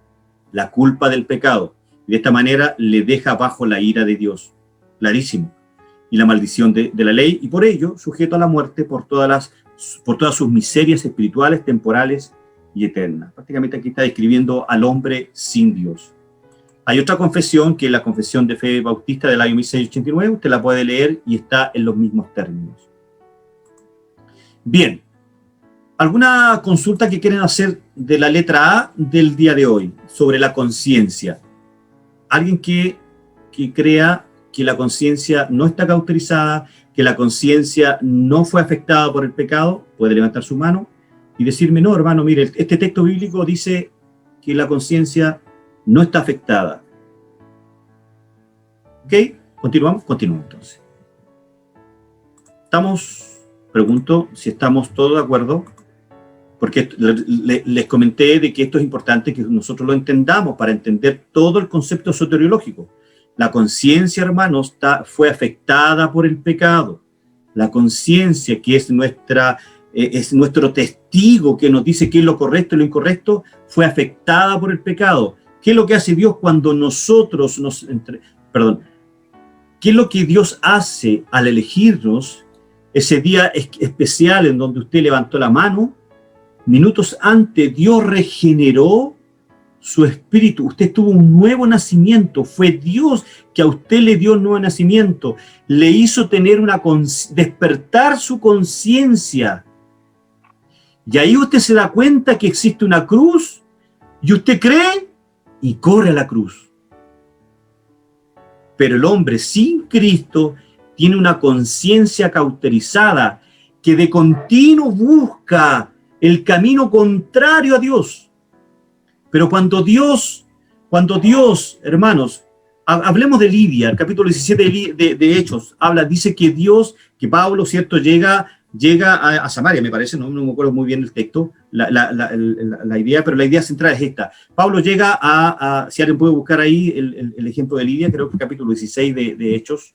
la culpa del pecado. Y de esta manera le deja bajo la ira de Dios, clarísimo, y la maldición de la ley, y por ello sujeto a la muerte por todas sus miserias espirituales, temporales y eternas. Prácticamente aquí está describiendo al hombre sin Dios. Hay otra confesión, que es la Confesión de Fe Bautista del año 1689, usted la puede leer y está en los mismos términos. Bien, ¿alguna consulta que quieren hacer de la letra A del día de hoy sobre la conciencia? ¿Alguien que crea que la conciencia no está cauterizada, que la conciencia no fue afectada por el pecado? Puede levantar su mano y decirme, no, hermano, mire, este texto bíblico dice que la conciencia no está afectada. ¿Ok? ¿Continuamos? Continuamos entonces. Pregunto si estamos todos de acuerdo, porque les comenté de que esto es importante que nosotros lo entendamos para entender todo el concepto soteriológico. La conciencia, hermanos, fue afectada por el pecado. La conciencia, que es nuestro testigo que nos dice qué es lo correcto y lo incorrecto, fue afectada por el pecado. ¿Qué es lo que hace Dios cuando nosotros qué es lo que Dios hace al elegirnos ese día especial en donde usted levantó la mano, minutos antes Dios regeneró su espíritu. Usted tuvo un nuevo nacimiento. Fue Dios que a usted le dio un nuevo nacimiento. Le hizo tener despertar su conciencia. Y ahí usted se da cuenta que existe una cruz y usted cree y corre a la cruz. Pero el hombre sin Cristo tiene una conciencia cauterizada que de continuo busca el camino contrario a Dios. Pero cuando Dios, hermanos, hablemos de Lidia, el capítulo 17 de Hechos, dice que Dios, que Pablo, ¿cierto?, llega a Samaria, me parece, no me acuerdo muy bien el texto, la idea, pero la idea central es esta. Pablo llega si alguien puede buscar ahí el ejemplo de Lidia, creo que el capítulo 16 de Hechos,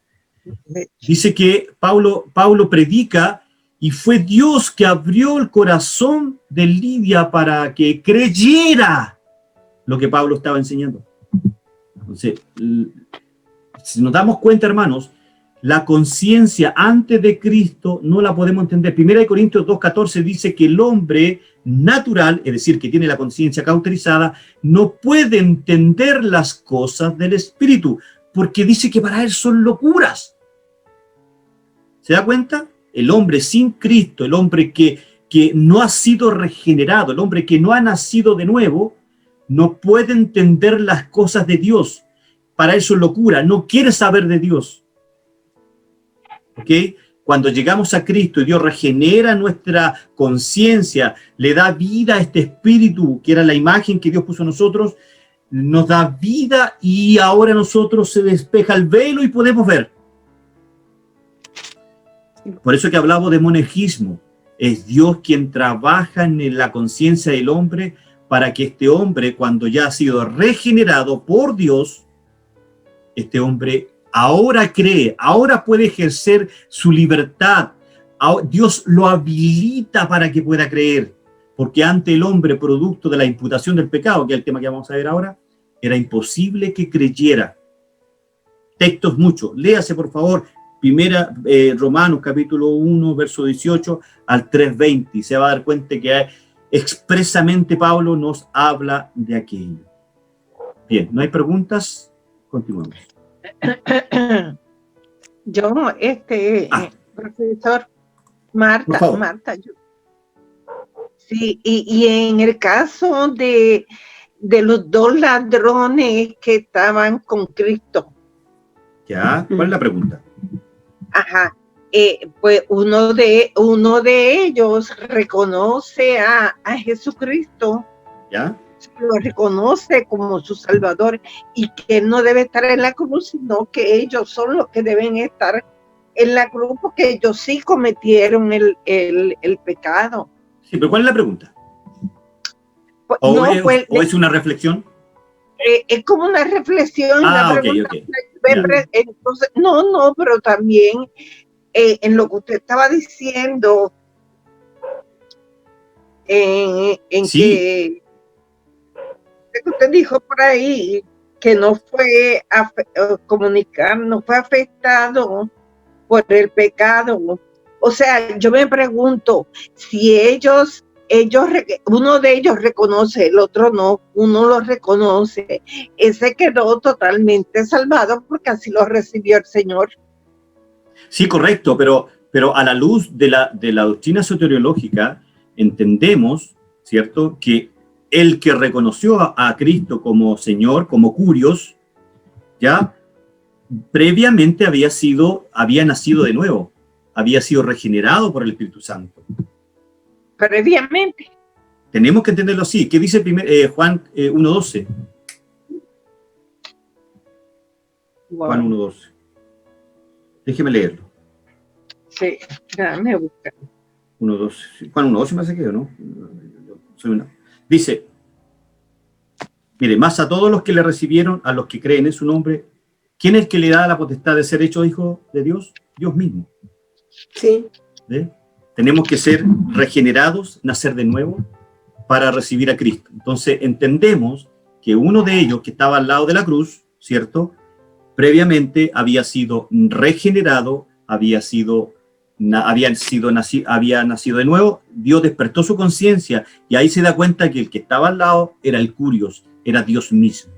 dice que Pablo predica y fue Dios que abrió el corazón de Lidia para que creyera lo que Pablo estaba enseñando. Entonces, si nos damos cuenta, hermanos, la conciencia antes de Cristo no la podemos entender. 1 Corintios 2:14 dice que el hombre natural, es decir, que tiene la conciencia cauterizada, no puede entender las cosas del Espíritu, porque dice que para él son locuras. ¿Se da cuenta? El hombre sin Cristo, el hombre que no ha sido regenerado, el hombre que no ha nacido de nuevo, no puede entender las cosas de Dios. Para eso es locura, no quiere saber de Dios. ¿Ok? Cuando llegamos a Cristo y Dios regenera nuestra conciencia, le da vida a este espíritu, que era la imagen que Dios puso en nosotros, nos da vida y ahora nosotros se despeja el velo y podemos ver. Por eso que hablamos de monergismo. Es Dios quien trabaja en la conciencia del hombre para que este hombre, cuando ya ha sido regenerado por Dios, este hombre ahora cree, ahora puede ejercer su libertad. Dios lo habilita para que pueda creer, porque ante el hombre, producto de la imputación del pecado, que es el tema que vamos a ver ahora, era imposible que creyera. Textos muchos. Léase, por favor, Romanos, capítulo 1, verso 18 al 3:20, y se va a dar cuenta que expresamente Pablo nos habla de aquello. Bien, ¿no hay preguntas? Continuamos. Yo, profesor Marta, sí, y en el caso de los dos ladrones que estaban con Cristo. ¿Ya? ¿Cuál es la pregunta? Ajá. Pues uno de ellos reconoce a Jesucristo, ¿ya? Lo reconoce como su Salvador y que no debe estar en la cruz, sino que ellos son los que deben estar en la cruz porque ellos sí cometieron el pecado. Sí, pero ¿cuál es la pregunta? Pues, ¿Es una reflexión? Es como una reflexión. Ok. Entonces, no, pero también en lo que usted estaba diciendo, sí. que usted dijo por ahí, que no fue no fue afectado por el pecado. O sea, yo me pregunto, si uno de ellos reconoce, el otro no, uno lo reconoce, ese quedó totalmente salvado porque así lo recibió el Señor. Sí, correcto, pero a la luz de la doctrina soteriológica entendemos, ¿cierto?, que el que reconoció a Cristo como Señor, como Curios, ya previamente había nacido de nuevo, había sido regenerado por el Espíritu Santo. Previamente. Tenemos que entenderlo así. ¿Qué dice Juan 1:12? Wow. Juan 1:12. Déjeme leerlo. Sí, me busca. 1:12. Juan 1:12 me hace que ¿no? Dice, mire, más a todos los que le recibieron, a los que creen en su nombre, ¿quién es el que le da la potestad de ser hecho hijo de Dios? Dios mismo. Sí. ¿Ve? Tenemos que ser regenerados, nacer de nuevo, para recibir a Cristo. Entonces entendemos que uno de ellos, que estaba al lado de la cruz, ¿cierto?, previamente había sido regenerado, había sido había nacido de nuevo, Dios despertó su conciencia y ahí se da cuenta que el que estaba al lado era el Curios, era Dios mismo.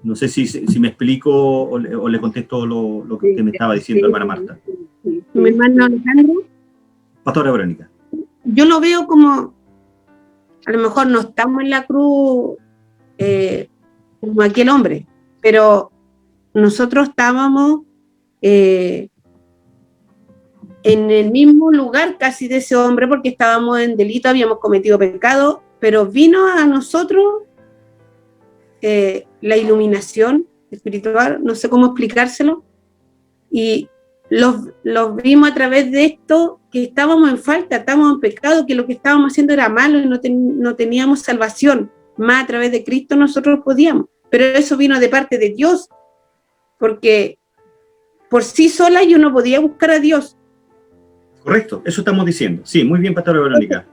No sé si me explico o le contesto lo que usted me estaba diciendo, hermana Marta. Mi hermano Alejandro. Pastora Verónica. Yo lo veo como, a lo mejor no estamos en la cruz como aquel hombre, pero nosotros estábamos en el mismo lugar casi de ese hombre, porque estábamos en delito, habíamos cometido pecado, pero vino a nosotros la iluminación espiritual, no sé cómo explicárselo, y los vimos a través de esto, que estábamos en falta, estábamos en pecado, que lo que estábamos haciendo era malo y no teníamos salvación, más a través de Cristo nosotros podíamos, pero eso vino de parte de Dios, porque por sí sola yo no podía buscar a Dios. Correcto, eso estamos diciendo. Sí, muy bien, pastora Verónica.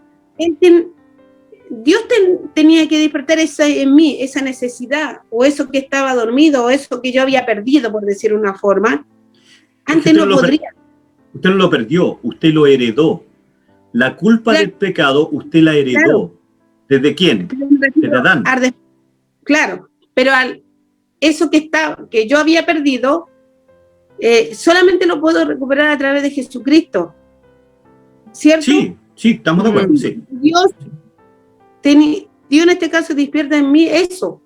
Dios tenía que despertar en mí esa necesidad, o eso que estaba dormido, o eso que yo había perdido, por decir una forma. Antes no podría. Usted no lo perdió, usted lo heredó. La culpa del pecado, usted la heredó. Claro. ¿Desde quién? Desde Adán. Claro, pero eso que yo había perdido, solamente lo puedo recuperar a través de Jesucristo. ¿Cierto? Sí, estamos de acuerdo. Sí. Dios en este caso despierta en mí eso,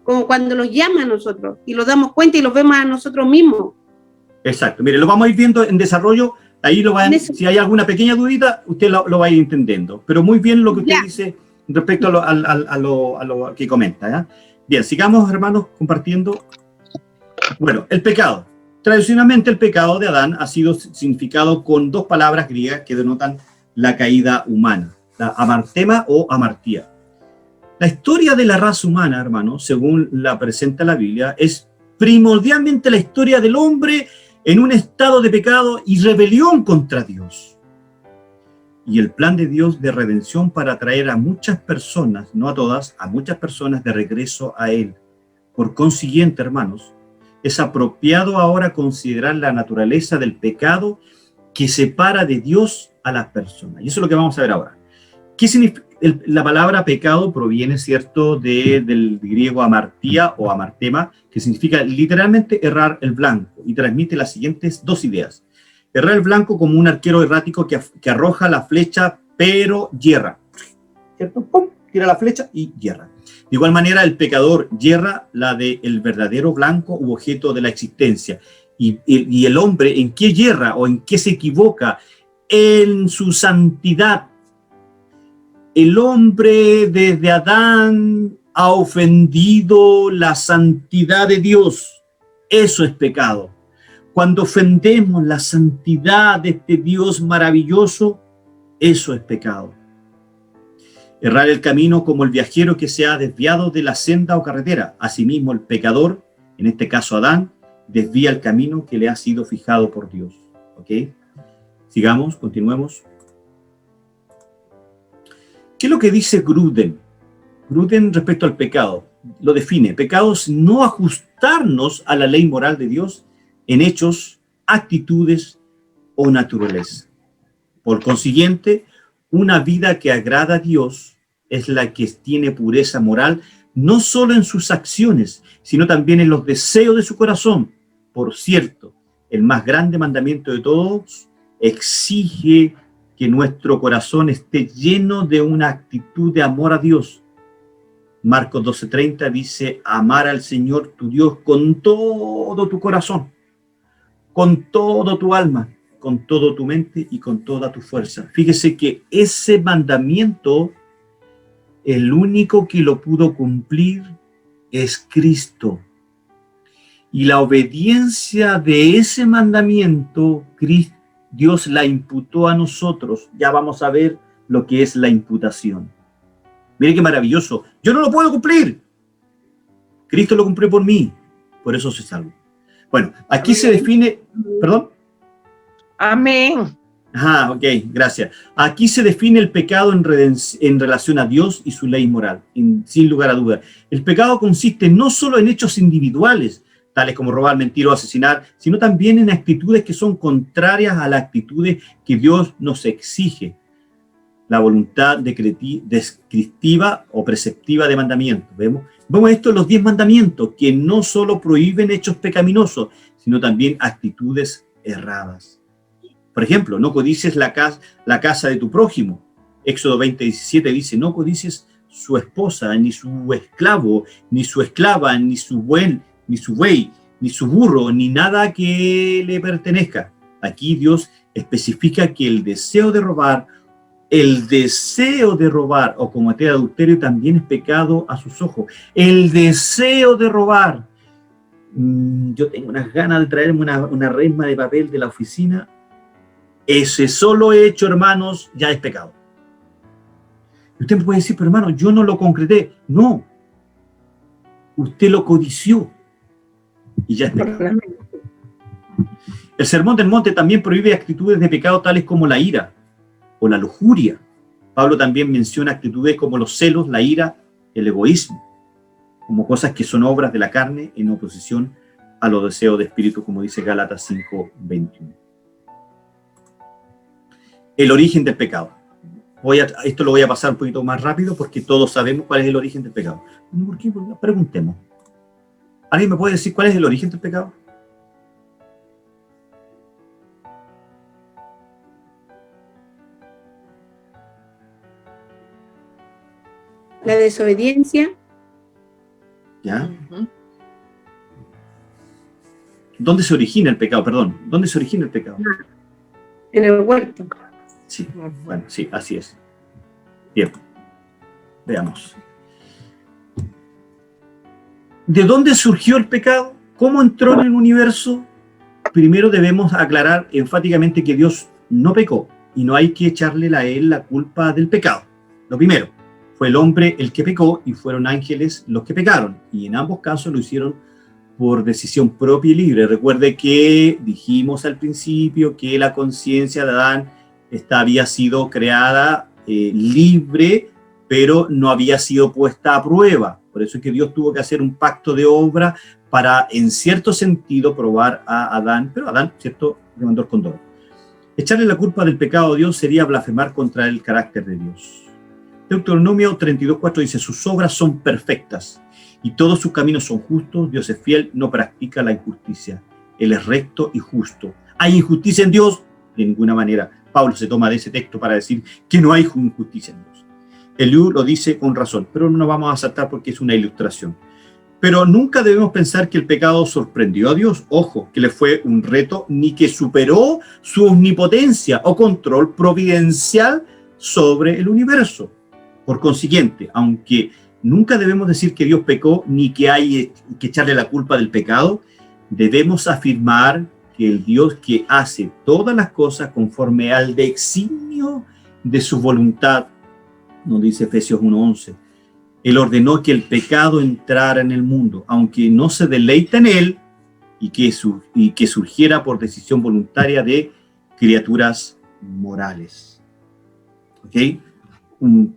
como cuando los llama a nosotros y los damos cuenta y los vemos a nosotros mismos. Exacto, mire, lo vamos a ir viendo en desarrollo, ahí si hay alguna pequeña dudita, usted lo va a ir entendiendo, pero muy bien lo que usted dice respecto a lo que comenta, ¿ya? Bien, sigamos, hermanos, compartiendo. Bueno, el pecado. Tradicionalmente el pecado de Adán ha sido significado con dos palabras griegas que denotan la caída humana, la amartema o amartía. La historia de la raza humana, hermanos, según la presenta la Biblia, es primordialmente la historia del hombre en un estado de pecado y rebelión contra Dios. Y el plan de Dios de redención para traer a muchas personas, no a todas, a muchas personas de regreso a Él. Por consiguiente, hermanos, es apropiado ahora considerar la naturaleza del pecado que separa de Dios a las personas. Y eso es lo que vamos a ver ahora. ¿Qué significa? La palabra pecado proviene, ¿cierto?, del griego amartía o amartema, que significa literalmente errar el blanco, y transmite las siguientes dos ideas. Errar el blanco como un arquero errático que arroja la flecha, pero yerra. ¿Cierto? ¡Pum! Tira la flecha y yerra. De igual manera, el pecador yerra la del verdadero blanco u objeto de la existencia. Y el hombre, ¿en qué yerra o en qué se equivoca? En su santidad. El hombre desde Adán ha ofendido la santidad de Dios. Eso es pecado. Cuando ofendemos la santidad de este Dios maravilloso, eso es pecado. Errar el camino como el viajero que se ha desviado de la senda o carretera. Asimismo, el pecador, en este caso Adán, desvía el camino que le ha sido fijado por Dios. ¿Ok? Sigamos, continuemos. ¿Qué es lo que dice Gruden? Gruden respecto al pecado. Lo define. Pecado es no ajustarnos a la ley moral de Dios en hechos, actitudes o naturaleza. Por consiguiente, una vida que agrada a Dios es la que tiene pureza moral, no solo en sus acciones, sino también en los deseos de su corazón. Por cierto, el más grande mandamiento de todos exige que nuestro corazón esté lleno de una actitud de amor a Dios. Marcos 12:30 dice, amar al Señor tu Dios con todo tu corazón, con todo tu alma, con toda tu mente y con toda tu fuerza. Fíjese que ese mandamiento, el único que lo pudo cumplir es Cristo. Y la obediencia de ese mandamiento, Dios la imputó a nosotros. Ya vamos a ver lo que es la imputación. Mire qué maravilloso. Yo no lo puedo cumplir. Cristo lo cumplió por mí. Por eso soy salvo. Bueno, aquí se define... ¿Perdón? Amén. Ok, gracias. Aquí se define el pecado en relación a Dios y su ley moral, sin lugar a dudas. El pecado consiste no solo en hechos individuales, tales como robar, mentir o asesinar, sino también en actitudes que son contrarias a las actitudes que Dios nos exige. La voluntad descriptiva o preceptiva de mandamientos. Vemos esto en los 10 mandamientos, que no solo prohíben hechos pecaminosos, sino también actitudes erradas. Por ejemplo, no codicies la casa de tu prójimo. Éxodo 20:17 dice, no codicies su esposa, ni su esclavo, ni su esclava, ni su buey, ni su burro, ni nada que le pertenezca. Aquí Dios especifica que el deseo de robar o cometer adulterio también es pecado a sus ojos. El deseo de robar. Yo tengo unas ganas de traerme una resma de papel de la oficina. Ese solo hecho, hermanos, ya es pecado. Y usted me puede decir, pero hermano, yo no lo concreté. No. Usted lo codició. Y ya es pecado. El Sermón del Monte también prohíbe actitudes de pecado tales como la ira o la lujuria. Pablo también menciona actitudes como los celos, la ira, el egoísmo, como cosas que son obras de la carne en oposición a los deseos de espíritu, como dice Gálatas 5:21. El origen del pecado. Esto lo voy a pasar un poquito más rápido porque todos sabemos cuál es el origen del pecado. ¿Por qué? Preguntemos. ¿Alguien me puede decir cuál es el origen del pecado? La desobediencia. ¿Ya? ¿Dónde se origina el pecado? Perdón, ¿dónde se origina el pecado? En el huerto. Sí, bueno, sí, así es. Bien, veamos. ¿De dónde surgió el pecado? ¿Cómo entró en el universo? Primero debemos aclarar enfáticamente que Dios no pecó y no hay que echarle a él la culpa del pecado. Lo primero, fue el hombre el que pecó y fueron ángeles los que pecaron. Y en ambos casos lo hicieron por decisión propia y libre. Recuerde que dijimos al principio que la conciencia de Adán había sido creada libre, pero no había sido puesta a prueba. Por eso es que Dios tuvo que hacer un pacto de obra para, en cierto sentido, probar a Adán, pero Adán, ¿cierto?, le mandó el condón. Echarle la culpa del pecado a Dios sería blasfemar contra el carácter de Dios. Deuteronomio 32:4 dice, sus obras son perfectas y todos sus caminos son justos. Dios es fiel, no practica la injusticia. Él es recto y justo. ¿Hay injusticia en Dios? De ninguna manera. Pablo se toma de ese texto para decir que no hay injusticia en Dios. Eliú lo dice con razón, pero no nos vamos a saltar porque es una ilustración. Pero nunca debemos pensar que el pecado sorprendió a Dios. Ojo, que le fue un reto, ni que superó su omnipotencia o control providencial sobre el universo. Por consiguiente, aunque nunca debemos decir que Dios pecó, ni que hay que echarle la culpa del pecado, debemos afirmar que el Dios que hace todas las cosas conforme al designio de su voluntad, nos dice Efesios 1:11, Él ordenó que el pecado entrara en el mundo, aunque no se deleita en él, y que surgiera por decisión voluntaria de criaturas morales. ¿Ok?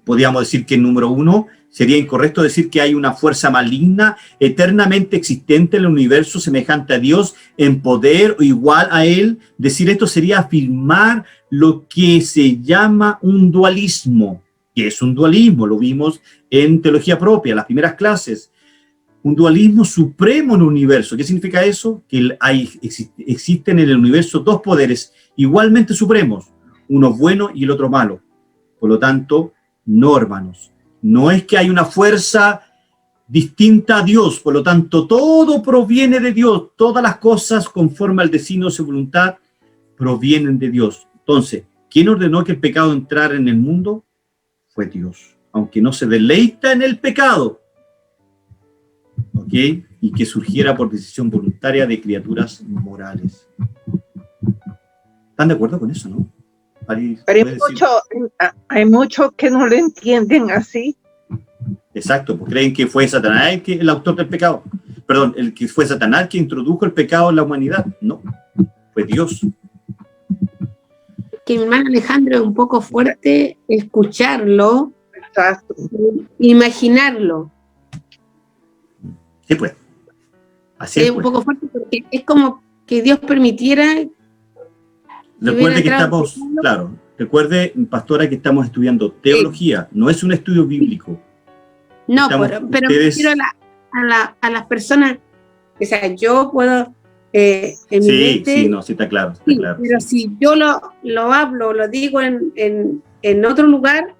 Podríamos decir que número 1, sería incorrecto decir que hay una fuerza maligna eternamente existente en el universo semejante a Dios en poder o igual a Él. Decir esto sería afirmar lo que se llama un dualismo. ¿Qué es un dualismo? Lo vimos en Teología Propia, las primeras clases. Un dualismo supremo en el universo. ¿Qué significa eso? Que existen en el universo dos poderes igualmente supremos, uno bueno y el otro malo. Por lo tanto, no, hermanos, no es que hay una fuerza distinta a Dios, por lo tanto, todo proviene de Dios, todas las cosas conforme al designio de su voluntad provienen de Dios. Entonces, ¿quién ordenó que el pecado entrara en el mundo? Fue Dios, aunque no se deleita en el pecado, ¿ok? Y que surgiera por decisión voluntaria de criaturas morales. ¿Están de acuerdo con eso, no? Pero hay muchos que no lo entienden así. Exacto, pues creen que fue Satanás el autor del pecado. Perdón, el que fue Satanás que introdujo el pecado en la humanidad. No, fue Dios. Que mi hermano Alejandro es un poco fuerte escucharlo, Exacto. imaginarlo. Sí, pues. Así Es es, un pues. poco fuerte porque es como que Dios permitiera. Recuerde que entrado estamos, el pecado. claro, recuerde, pastora, que estamos estudiando teología, no es un estudio bíblico. No, Estamos, pero me refiero ustedes, a las personas. O sea, yo puedo, en mi sí, mente, sí, no, sí está claro, sí, pero sí. si yo lo hablo, lo digo en otro lugar,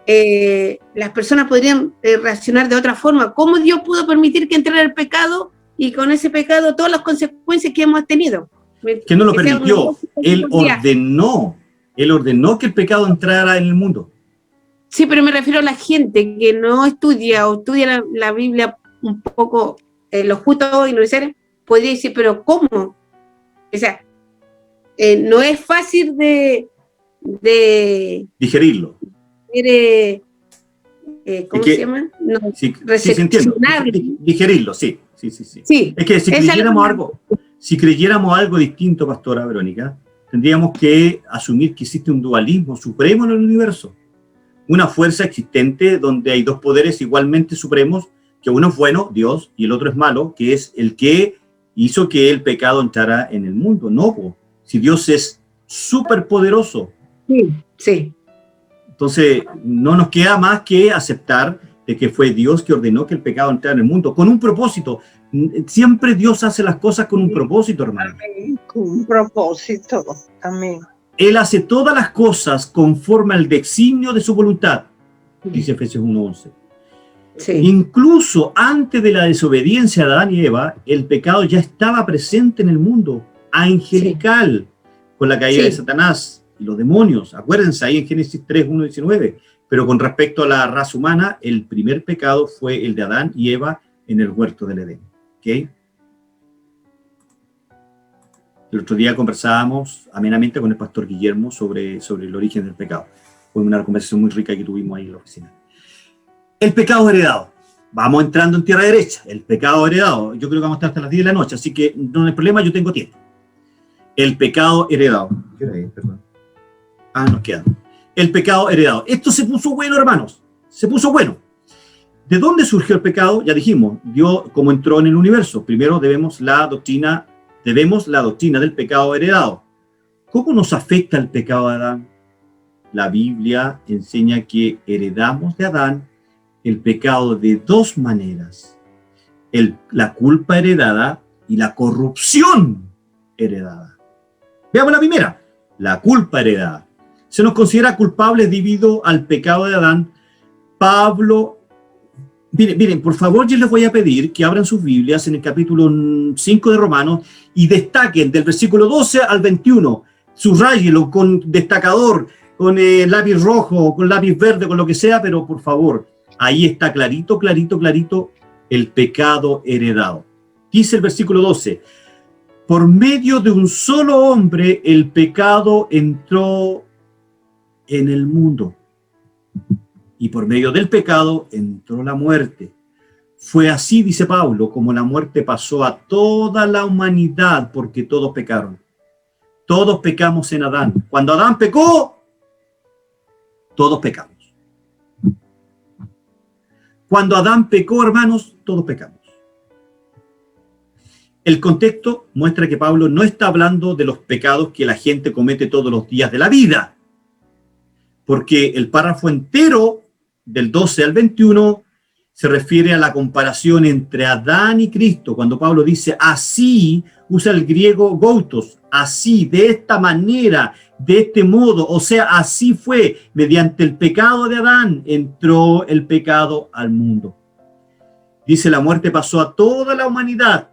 las personas podrían reaccionar de otra forma. ¿Cómo Dios pudo permitir que entrara el pecado y con ese pecado todas las consecuencias que hemos tenido? Que no lo Que sea un permitió, negocio él viaje. ordenó que el pecado entrara en el mundo. Sí, pero me refiero a la gente que no estudia o estudia la Biblia un poco, lo justo y no necesario, podría decir, pero ¿cómo? O sea, no es fácil de Digerirlo. ¿cómo Es que, se llama? No, sí, sí, entiendo. recepcionar. Digerirlo, sí. Sí, Es que si esa es la palabra. creyéramos algo distinto, pastora Verónica, tendríamos que asumir que existe un dualismo supremo en el universo. Una fuerza existente donde hay dos poderes igualmente supremos, que uno es bueno, Dios, y el otro es malo, que es el que hizo que el pecado entrara en el mundo. No, po. Si Dios es súper poderoso, Sí. entonces no nos queda más que aceptar de que fue Dios que ordenó que el pecado entrara en el mundo, con un propósito. Siempre Dios hace las cosas con un propósito, hermano. Amén. Con un propósito. Amén. Él hace todas las cosas conforme al designio de su voluntad, dice Efesios 1:11. Sí. Incluso antes de la desobediencia de Adán y Eva, el pecado ya estaba presente en el mundo, angelical, con la caída de Satanás y los demonios. Acuérdense ahí en Génesis 3:1-19. Pero con respecto a la raza humana, el primer pecado fue el de Adán y Eva en el huerto del Edén. ¿Okay? El otro día conversábamos amenamente con el pastor Guillermo sobre el origen del pecado. Fue una conversación muy rica que tuvimos ahí en la oficina. El pecado heredado. Vamos entrando en tierra derecha. El pecado heredado. Yo creo que vamos a estar hasta las 10 de la noche, así que no hay problema, yo tengo tiempo. El pecado heredado. ¿Qué hora es? Perdón. Nos queda. El pecado heredado. Esto se puso bueno, hermanos. Se puso bueno. ¿De dónde surgió el pecado? Ya dijimos, Dios, como entró en el universo. Primero debemos la doctrina del pecado heredado. ¿Cómo nos afecta el pecado de Adán? La Biblia enseña que heredamos de Adán el pecado de dos maneras. La culpa heredada y la corrupción heredada. Veamos la primera, la culpa heredada. Se nos considera culpables debido al pecado de Adán. Pablo, miren, por favor, yo les voy a pedir que abran sus Biblias en el capítulo 5 de Romanos y destaquen del versículo 12 al 21. Subrayenlo con destacador, con lápiz rojo, con lápiz verde, con lo que sea, pero por favor, ahí está clarito el pecado heredado. Dice el versículo 12, por medio de un solo hombre el pecado entró en el mundo y por medio del pecado entró la muerte. Fue así, dice Pablo, como la muerte pasó a toda la humanidad porque todos pecaron. Todos pecamos en Adán. Cuando Adán pecó, todos pecamos. Cuando Adán pecó, hermanos, todos pecamos. El contexto muestra que Pablo no está hablando de los pecados que la gente comete todos los días de la vida, porque el párrafo entero del 12 al 21 se refiere a la comparación entre Adán y Cristo. Cuando Pablo dice así, usa el griego goutos, así, de esta manera, de este modo, o sea, así fue, mediante el pecado de Adán entró el pecado al mundo. Dice, la muerte pasó a toda la humanidad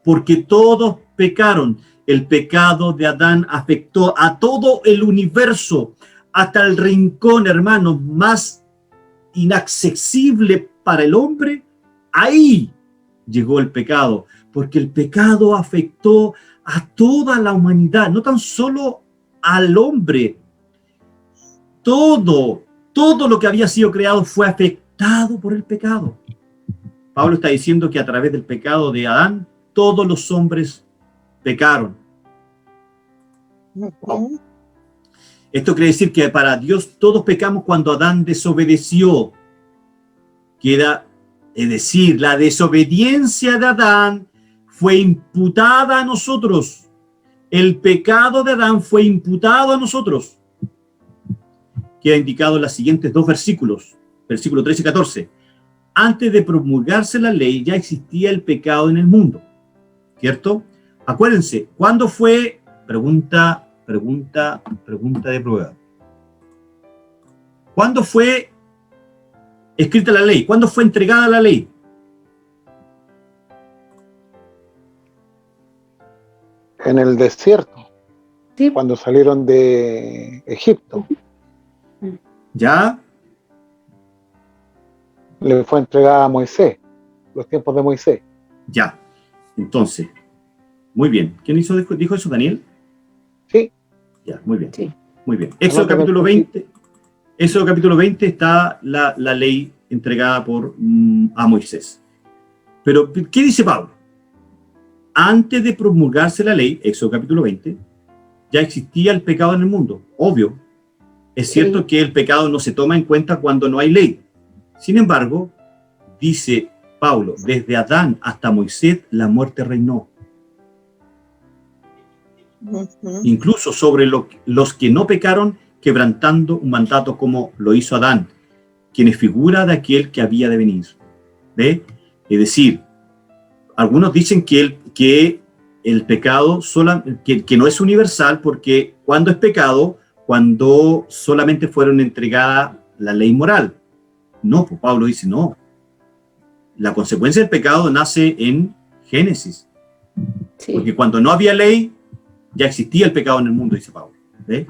porque todos pecaron. El pecado de Adán afectó a todo el universo, hasta el rincón, hermanos, más inaccesible para el hombre. Ahí llegó el pecado, porque el pecado afectó a toda la humanidad, no tan solo al hombre. Todo lo que había sido creado fue afectado por el pecado. Pablo está diciendo que a través del pecado de Adán, todos los hombres pecaron. Esto quiere decir que para Dios todos pecamos cuando Adán desobedeció. Queda Es decir, la desobediencia de Adán fue imputada a nosotros. El pecado de Adán fue imputado a nosotros. Queda indicado en los siguientes dos versículos, versículos 13 y 14. Antes de promulgarse la ley ya existía el pecado en el mundo, ¿cierto? Acuérdense, ¿cuándo fue? Pregunta de prueba. ¿Cuándo fue escrita la ley? ¿Cuándo fue entregada la ley? En el desierto, Sí. cuando salieron de Egipto, ¿Ya? le fue entregada a Moisés, los tiempos de Moisés. Ya. Entonces, muy bien. ¿Quién dijo eso, Daniel? Sí. Ya, muy bien. Sí. Muy bien. Éxodo capítulo 20. Éxodo capítulo 20 está la ley entregada a Moisés. Pero, ¿qué dice Pablo? Antes de promulgarse la ley, Éxodo capítulo 20, ya existía el pecado en el mundo. Obvio. Es cierto que el pecado no se toma en cuenta cuando no hay ley. Sin embargo, dice Pablo, desde Adán hasta Moisés la muerte reinó. Incluso sobre los que no pecaron, quebrantando un mandato como lo hizo Adán, quien es figura de aquel que había de venir. ¿Ve? Es decir, algunos dicen que el pecado que no es universal, porque cuando es pecado, cuando solamente fueron entregadas la ley moral. No, pues Pablo dice no. La consecuencia del pecado nace en Génesis. Sí. Porque cuando no había ley, ya existía el pecado en el mundo, dice Pablo. ¿Ve?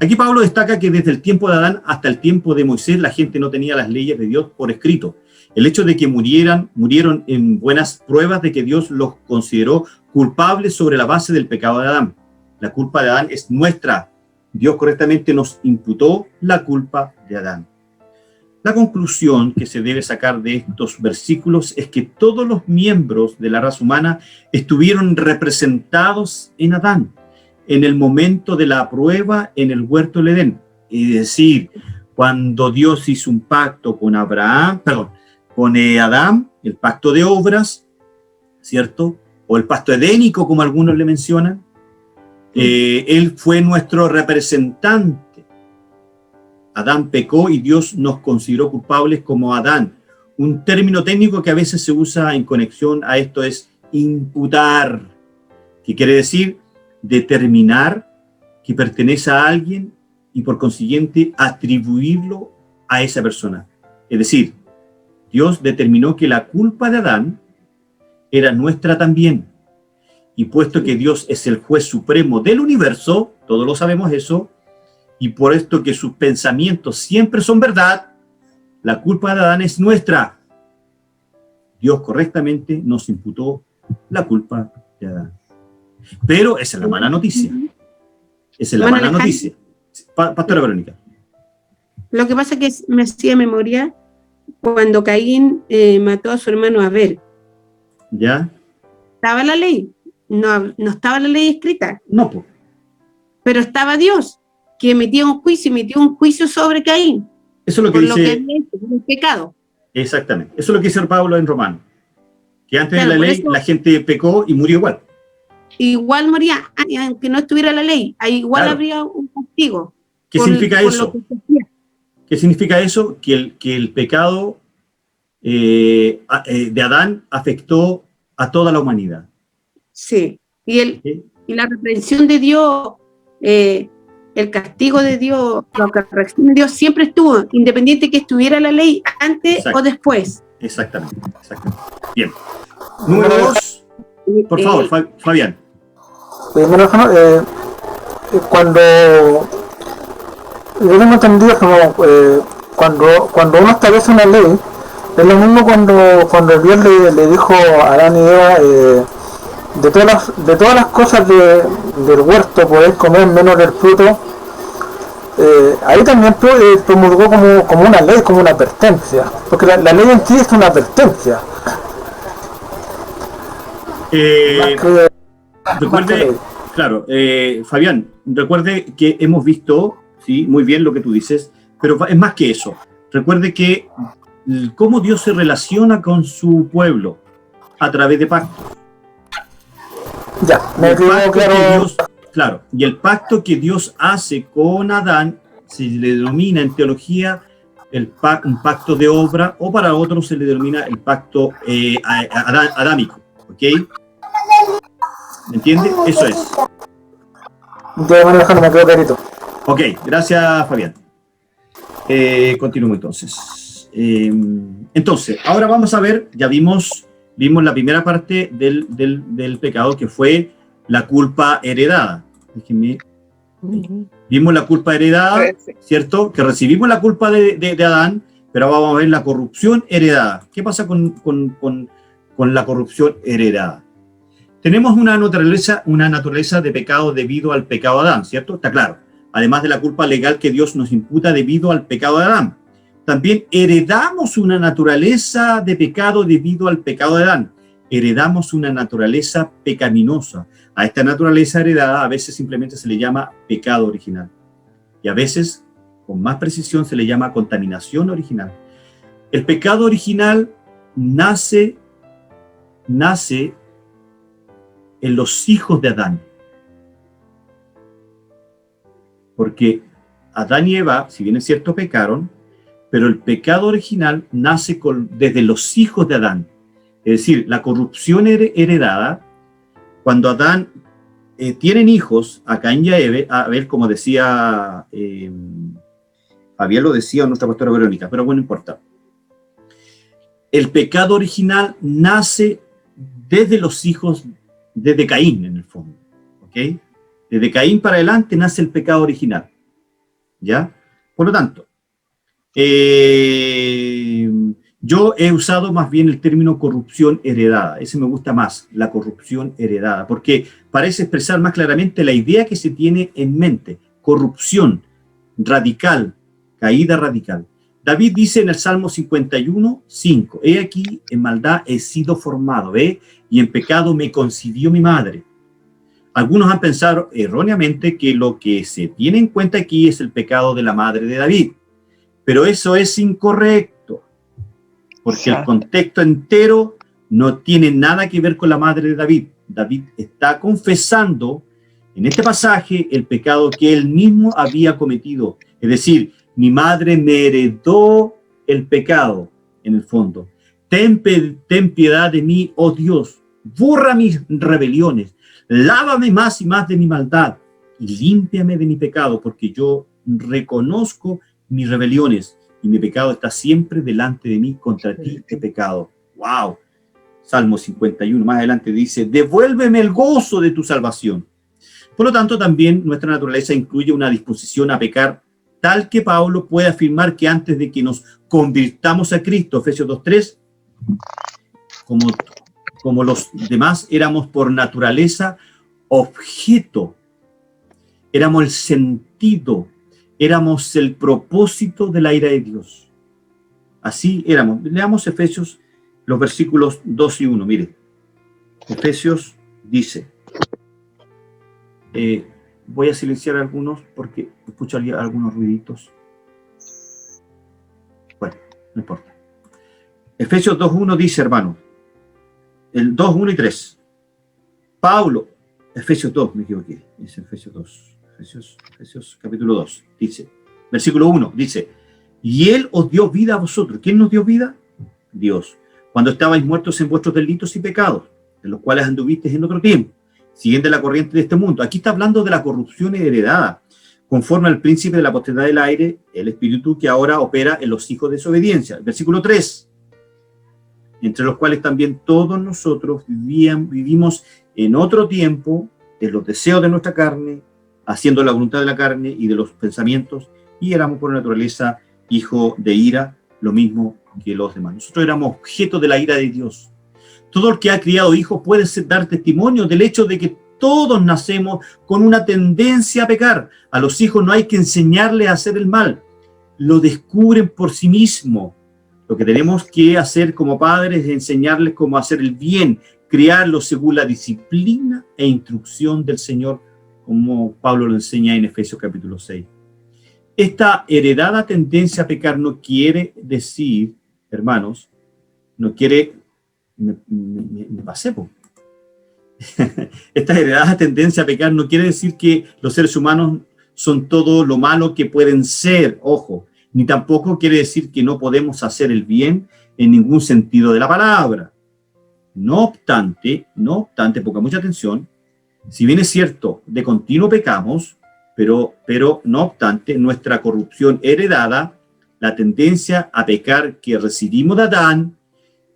Aquí Pablo destaca que desde el tiempo de Adán hasta el tiempo de Moisés, la gente no tenía las leyes de Dios por escrito. El hecho de que murieron en buenas pruebas de que Dios los consideró culpables sobre la base del pecado de Adán. La culpa de Adán es nuestra. Dios correctamente nos imputó la culpa de Adán. La conclusión que se debe sacar de estos versículos es que todos los miembros de la raza humana estuvieron representados en Adán, en el momento de la prueba en el huerto del Edén. Es decir, cuando Dios hizo un pacto con Adán, el pacto de obras, ¿cierto? O el pacto edénico, como algunos le mencionan. Él fue nuestro representante. Adán pecó y Dios nos consideró culpables como Adán. Un término técnico que a veces se usa en conexión a esto es imputar, que quiere decir determinar que pertenece a alguien y por consiguiente atribuirlo a esa persona. Es decir, Dios determinó que la culpa de Adán era nuestra también. Y puesto que Dios es el juez supremo del universo, todos lo sabemos eso, y por esto que sus pensamientos siempre son verdad, la culpa de Adán es nuestra. Dios correctamente nos imputó la culpa de Adán. Pero esa es la mala noticia. Esa es la mala noticia. Pastora Verónica. Lo que pasa es que me hacía memoria cuando Caín mató a su hermano Abel. ¿Ya? ¿Estaba la ley? No estaba la ley escrita. No, pues. Pero estaba Dios, que emitió un juicio sobre Caín. Eso es lo que por dice. Lo que había hecho, por el pecado. Exactamente. Eso es lo que dice Pablo en Romano. Que antes de la ley, eso, la gente pecó y murió igual. Igual moría, aunque no estuviera la ley. Igual habría un castigo. ¿Qué significa eso? ¿Qué significa eso? Que el pecado de Adán afectó a toda la humanidad. Sí. Y la reprensión de Dios, el castigo de Dios, la corrección de Dios siempre estuvo, independiente que estuviera la ley antes o después. Exactamente. Bien. Número 2. Por favor, Fabián. Cuando yo tengo entendido que cuando uno establece una ley, es lo mismo cuando Dios le dijo a Adán y Eva, de todas las cosas del huerto podéis comer menos del fruto. Ahí también promulgó como una ley, como una advertencia, porque la ley en sí es una advertencia. Recuerde, claro, Fabián, recuerde que hemos visto, sí, muy bien lo que tú dices, pero es más que eso. Recuerde que cómo Dios se relaciona con su pueblo a través de pactos. Ya, me quedó claro. Claro, y el pacto que Dios hace con Adán se le denomina en teología un pacto de obra, o para otros se le denomina el pacto adámico. ¿Ok? ¿Me entiende? Eso es. De manera que no me quedó clarito. Ok, gracias, Fabián. Continúo entonces. Entonces, ahora vamos a ver, ya vimos la primera parte del pecado, que fue la culpa heredada. Déjenme. Vimos la culpa heredada, ¿cierto? Que recibimos la culpa de Adán, pero ahora vamos a ver la corrupción heredada. ¿Qué pasa con la corrupción heredada? Tenemos una naturaleza de pecado debido al pecado de Adán, ¿cierto? Está claro. Además de la culpa legal que Dios nos imputa debido al pecado de Adán. También heredamos una naturaleza de pecado debido al pecado de Adán. Heredamos una naturaleza pecaminosa. A esta naturaleza heredada a veces simplemente se le llama pecado original. Y a veces, con más precisión, se le llama contaminación original. El pecado original nace en los hijos de Adán. Porque Adán y Eva, si bien es cierto, pecaron, pero el pecado original nace desde los hijos de Adán. Es decir, la corrupción heredada, cuando Adán tienen hijos, a Caín y a Abel, como decía, Fabián lo decía, nuestra pastora Verónica, pero bueno, no importa. El pecado original nace desde los hijos, desde Caín, en el fondo. ¿Ok? Desde Caín para adelante nace el pecado original. ¿Ya? Por lo tanto, yo he usado más bien el término corrupción heredada. Ese me gusta más, la corrupción heredada, porque parece expresar más claramente la idea que se tiene en mente. Corrupción radical, caída radical. David dice en el Salmo 51:5, he aquí en maldad he sido formado, ¿ve? Y en pecado me concibió mi madre. Algunos han pensado erróneamente que lo que se tiene en cuenta aquí es el pecado de la madre de David, pero eso es incorrecto, porque el contexto entero no tiene nada que ver con la madre de David. David está confesando en este pasaje el pecado que él mismo había cometido, es decir, mi madre me heredó el pecado, en el fondo. Ten piedad de mí, oh Dios, borra mis rebeliones, lávame más y más de mi maldad y límpiame de mi pecado, porque yo reconozco mis rebeliones y mi pecado está siempre delante de mí, contra ti he pecado. ¡Wow! Salmo 51, más adelante dice, devuélveme el gozo de tu salvación. Por lo tanto, también nuestra naturaleza incluye una disposición a pecar, tal que Pablo puede afirmar que antes de que nos convirtamos a Cristo, Efesios 2:3, como los demás, éramos por naturaleza objeto, éramos el sentido, éramos el propósito de la ira de Dios. Así éramos. Leamos Efesios, los versículos 2 y 1. Mire, Efesios dice, voy a silenciar algunos porque escucho algunos ruiditos. Bueno, no importa. Efesios 2:1 dice, hermano, el 2:1 y 3. Pablo, Efesios 2, me equivoqué, dice Efesios 2, Efesios capítulo 2, dice, versículo 1, dice, y Él os dio vida a vosotros. ¿Quién nos dio vida? Dios. Cuando estabais muertos en vuestros delitos y pecados, de los cuales anduvisteis en otro tiempo, siguiendo la corriente de este mundo. Aquí está hablando de la corrupción heredada, conforme al príncipe de la potestad del aire, el espíritu que ahora opera en los hijos de desobediencia. Versículo 3, entre los cuales también todos nosotros vivimos en otro tiempo, en los deseos de nuestra carne, haciendo la voluntad de la carne y de los pensamientos, y éramos por naturaleza hijo de ira, lo mismo que los demás. Nosotros éramos objeto de la ira de Dios. Todo el que ha criado hijos puede dar testimonio del hecho de que todos nacemos con una tendencia a pecar. A los hijos no hay que enseñarles a hacer el mal, lo descubren por sí mismos. Lo que tenemos que hacer como padres es enseñarles cómo hacer el bien, criarlos según la disciplina e instrucción del Señor, como Pablo lo enseña en Efesios capítulo 6. Esta heredada tendencia a pecar no quiere decir, hermanos, no quiere, me pasé, po. Esta heredada tendencia a pecar no quiere decir que los seres humanos son todo lo malo que pueden ser, ojo, ni tampoco quiere decir que no podemos hacer el bien en ningún sentido de la palabra. No obstante, ponga mucha atención, si bien es cierto, de continuo pecamos, pero no obstante, nuestra corrupción heredada, la tendencia a pecar que recibimos de Adán,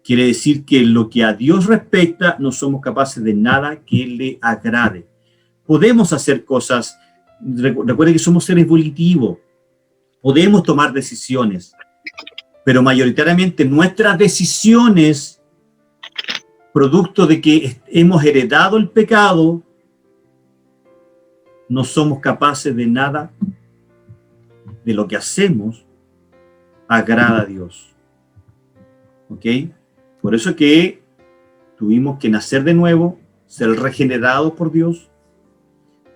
quiere decir que en lo que a Dios respecta no somos capaces de nada que le agrade. Podemos hacer cosas, recuerden que somos seres volitivos, podemos tomar decisiones, pero mayoritariamente nuestras decisiones, producto de que hemos heredado el pecado, no somos capaces de nada de lo que hacemos agrada a Dios. ¿Ok? Por eso que tuvimos que nacer de nuevo, ser regenerados por Dios,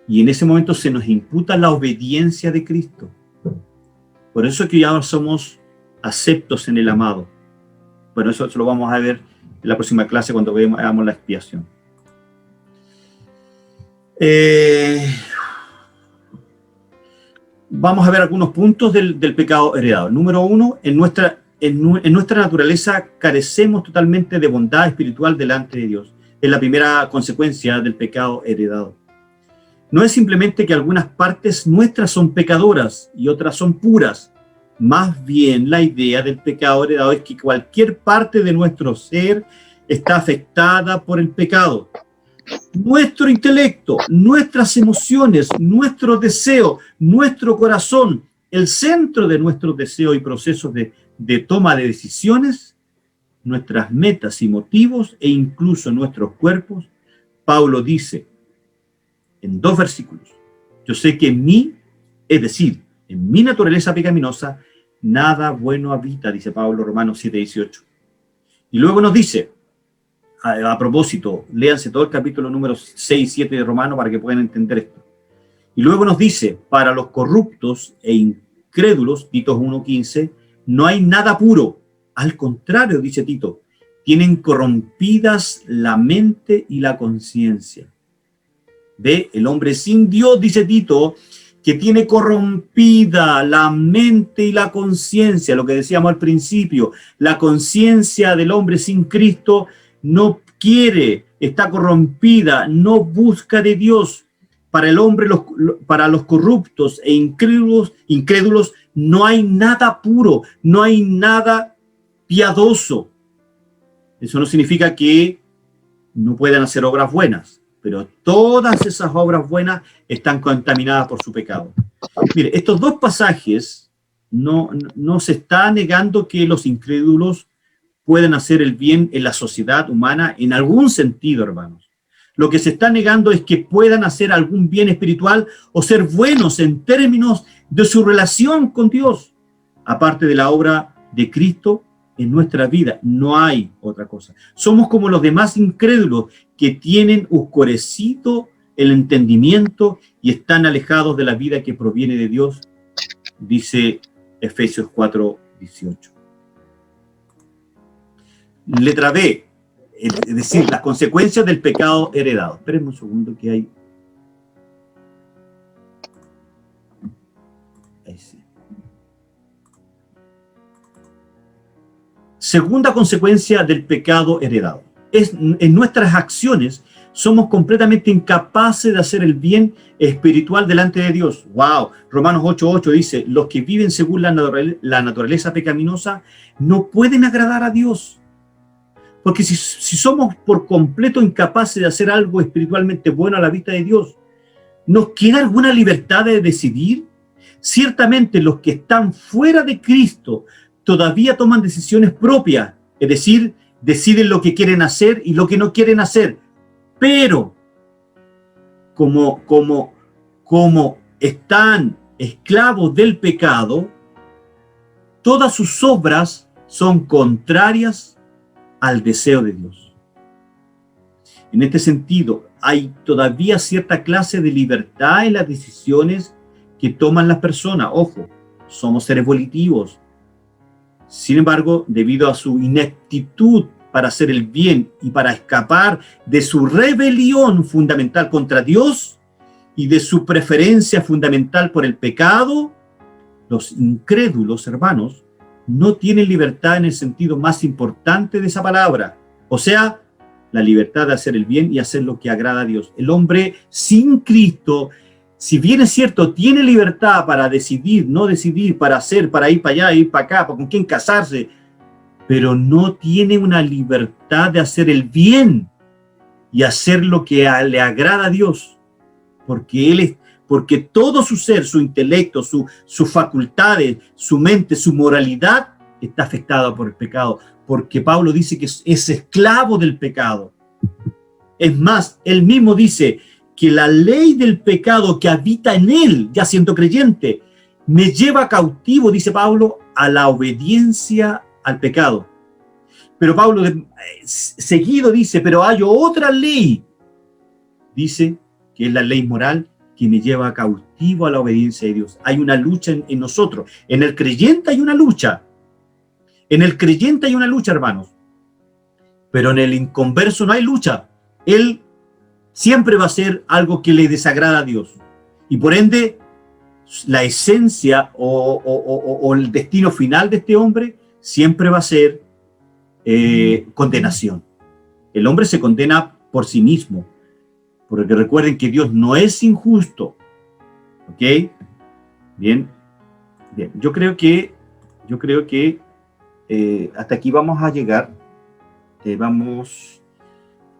y en ese momento se nos imputa la obediencia de Cristo. Por eso que ya somos aceptos en el amado. Bueno, eso lo vamos a ver en la próxima clase cuando veamos la expiación. Vamos a ver algunos puntos del pecado heredado. Número 1, en nuestra naturaleza carecemos totalmente de bondad espiritual delante de Dios. Es la primera consecuencia del pecado heredado. No es simplemente que algunas partes nuestras son pecadoras y otras son puras. Más bien, la idea del pecado heredado es que cualquier parte de nuestro ser está afectada por el pecado. Nuestro intelecto, nuestras emociones, nuestro deseo, nuestro corazón, el centro de nuestros deseos y procesos de toma de decisiones, nuestras metas y motivos e incluso nuestros cuerpos, Pablo dice en 2 versículos, yo sé que en mí, es decir, en mi naturaleza pecaminosa, nada bueno habita, dice Pablo, Romanos 7:18. Y luego nos dice, a propósito, léanse todo el capítulo número 6 y 7 de Romanos para que puedan entender esto. Y luego nos dice, para los corruptos e incrédulos, Tito 1:15, no hay nada puro. Al contrario, dice Tito, tienen corrompidas la mente y la conciencia. Ve, el hombre sin Dios, dice Tito, que tiene corrompida la mente y la conciencia, lo que decíamos al principio, la conciencia del hombre sin Cristo no quiere, está corrompida, no busca de Dios. Para el hombre, para los corruptos e incrédulos, no hay nada puro, no hay nada piadoso. Eso no significa que no puedan hacer obras buenas, pero todas esas obras buenas están contaminadas por su pecado. Mire, estos 2 pasajes no se está negando que los incrédulos pueden hacer el bien en la sociedad humana en algún sentido, hermanos. Lo que se está negando es que puedan hacer algún bien espiritual o ser buenos en términos de su relación con Dios. Aparte de la obra de Cristo en nuestra vida, no hay otra cosa. Somos como los demás incrédulos que tienen oscurecido el entendimiento y están alejados de la vida que proviene de Dios, dice Efesios 4:18. Letra B, es decir, las consecuencias del pecado heredado. Espérenme un segundo que hay. Ahí sí. Segunda consecuencia del pecado heredado. En nuestras acciones somos completamente incapaces de hacer el bien espiritual delante de Dios. ¡Wow! Romanos 8:8 dice, los que viven según la naturaleza pecaminosa no pueden agradar a Dios. Porque si somos por completo incapaces de hacer algo espiritualmente bueno a la vista de Dios, ¿nos queda alguna libertad de decidir? Ciertamente los que están fuera de Cristo todavía toman decisiones propias, es decir, deciden lo que quieren hacer y lo que no quieren hacer. Pero como están esclavos del pecado, todas sus obras son contrarias al deseo de Dios. En este sentido, hay todavía cierta clase de libertad en las decisiones que toman las personas. Ojo, somos seres volitivos. Sin embargo, debido a su ineptitud para hacer el bien y para escapar de su rebelión fundamental contra Dios y de su preferencia fundamental por el pecado, los incrédulos, hermanos, no tienen libertad en el sentido más importante de esa palabra, o sea, la libertad de hacer el bien y hacer lo que agrada a Dios. El hombre sin Cristo, si bien es cierto, tiene libertad para decidir, no decidir, para hacer, para ir para allá, ir para acá, con quién casarse, pero no tiene una libertad de hacer el bien y hacer lo que le agrada a Dios, porque todo su ser, su intelecto, sus facultades, su mente, su moralidad está afectada por el pecado, porque Pablo dice que es esclavo del pecado. Es más, él mismo dice que la ley del pecado que habita en él, ya siendo creyente, me lleva cautivo, dice Pablo, a la obediencia al pecado. Pero Pablo seguido dice, pero hay otra ley, dice que es la ley moral que me lleva cautivo a la obediencia de Dios. Hay una lucha en nosotros. En el creyente hay una lucha. En el creyente hay una lucha, hermanos. Pero en el inconverso no hay lucha. Él siempre va a ser algo que le desagrada a Dios. Y por ende, la esencia o el destino final de este hombre siempre va a ser condenación. El hombre se condena por sí mismo, porque recuerden que Dios no es injusto. ¿Ok? Bien. Yo creo que hasta aquí vamos a llegar.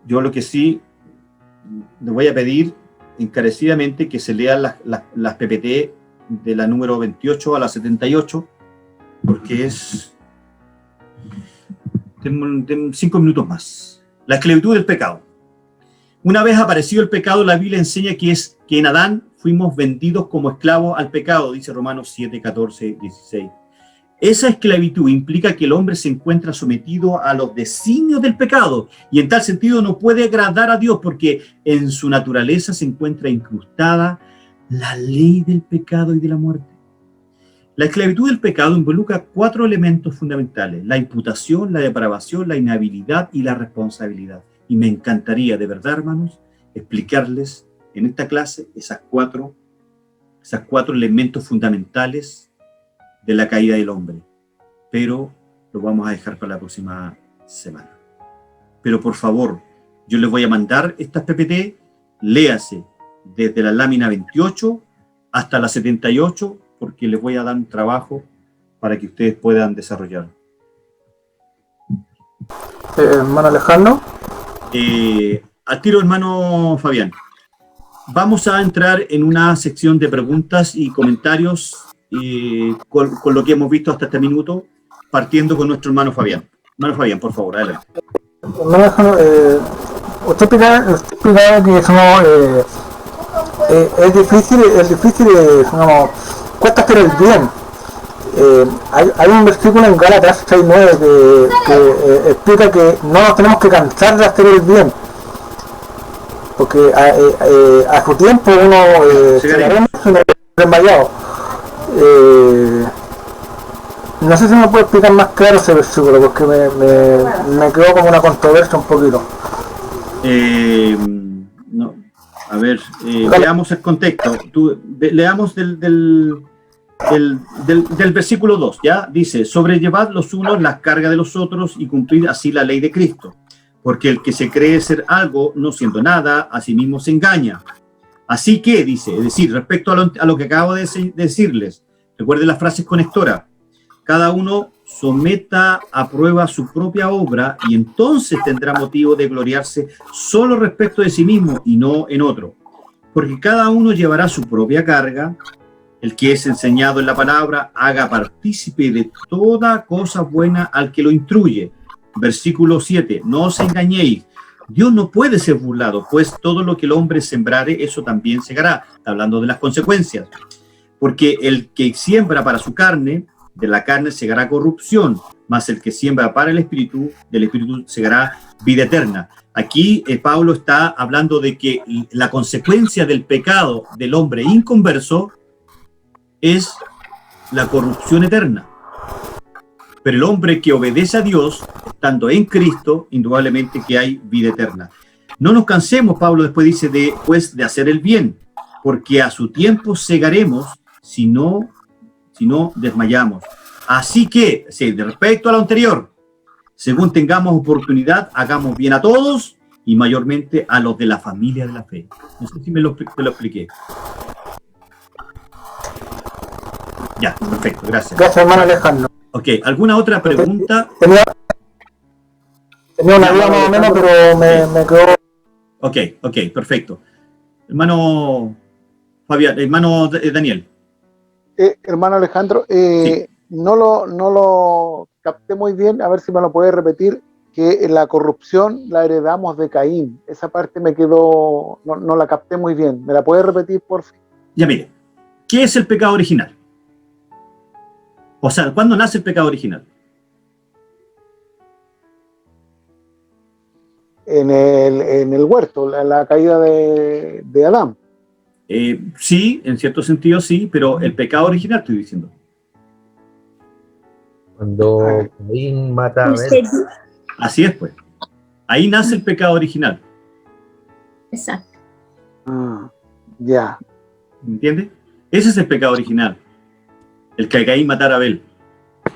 Yo lo que sí le voy a pedir encarecidamente que se lean las PPT de la número 28 a la 78, porque es... Tengo 5 minutos más. La esclavitud del pecado. Una vez aparecido el pecado, la Biblia enseña que en Adán fuimos vendidos como esclavos al pecado, dice Romanos 7, 14, 16. Esa esclavitud implica que el hombre se encuentra sometido a los designios del pecado y en tal sentido no puede agradar a Dios porque en su naturaleza se encuentra incrustada la ley del pecado y de la muerte. La esclavitud del pecado involucra 4 elementos fundamentales: la imputación, la depravación, la inhabilidad y la responsabilidad. Y me encantaría, de verdad, hermanos, explicarles en esta clase esas cuatro elementos fundamentales de la caída del hombre. Pero lo vamos a dejar para la próxima semana. Pero por favor, yo les voy a mandar estas PPT, léase desde la lámina 28 hasta la 78, porque les voy a dar un trabajo para que ustedes puedan desarrollar. Hermano Alejandro. Al tiro, hermano Fabián. Vamos a entrar en una sección de preguntas y comentarios con lo que hemos visto hasta este minuto, partiendo con nuestro hermano Fabián. Hermano Fabián, por favor, adelante. Hermano Alejandro, usted explicaba que es difícil, digamos, cuesta hacer el bien. Hay un versículo en Gálatas 6:9 que explica que no nos tenemos que cansar de hacer el bien, porque a su tiempo uno se desmayado. No sé si me puede explicar más claro ese versículo, porque me quedó como una controversia un poquito. No. A ver, veamos el contexto. Leamos del versículo 2, ¿ya? Dice: sobrellevad los unos las cargas de los otros y cumplid así la ley de Cristo. Porque el que se cree ser algo, no siendo nada, a sí mismo se engaña. Así que, dice, es decir, respecto a lo que acabo de decirles, recuerden las frases conectoras. Cada uno someta a prueba su propia obra y entonces tendrá motivo de gloriarse solo respecto de sí mismo y no en otro. Porque cada uno llevará su propia carga. El que es enseñado en la palabra, haga partícipe de toda cosa buena al que lo instruye. Versículo 7, no os engañéis. Dios no puede ser burlado, pues todo lo que el hombre sembrare, eso también segará. Está hablando de las consecuencias. Porque el que siembra para su carne, de la carne segará corrupción, mas el que siembra para el espíritu, del espíritu segará vida eterna. Aquí Pablo está hablando de que la consecuencia del pecado del hombre inconverso es la corrupción eterna. Pero el hombre que obedece a Dios, estando en Cristo, indudablemente que hay vida eterna. No nos cansemos, Pablo después dice, de hacer el bien, porque a su tiempo segaremos si no desmayamos. Así que, de respecto a lo anterior, según tengamos oportunidad, hagamos bien a todos y mayormente a los de la familia de la fe. No sé si te lo expliqué. Ya, perfecto, gracias. Gracias, hermano Alejandro. Ok, ¿alguna otra pregunta? Tenía una duda más o menos, pero me quedó... Ok, perfecto. Hermano Fabián, hermano Daniel. Hermano Alejandro, Sí. no lo capté muy bien, a ver si me lo puede repetir, que la corrupción la heredamos de Caín. Esa parte me quedó, no la capté muy bien. ¿Me la puede repetir, por favor? Ya mire, ¿qué es el pecado original? O sea, ¿cuándo nace el pecado original? En el huerto, la caída de Adán. Sí, en cierto sentido sí, pero el pecado original estoy diciendo. Cuando Caín mata a Abel. Usted, Así es, pues. Ahí nace el pecado original. exacto. Ya. ¿Me entiendes? Ese es el pecado original. El que Caín matara a Abel.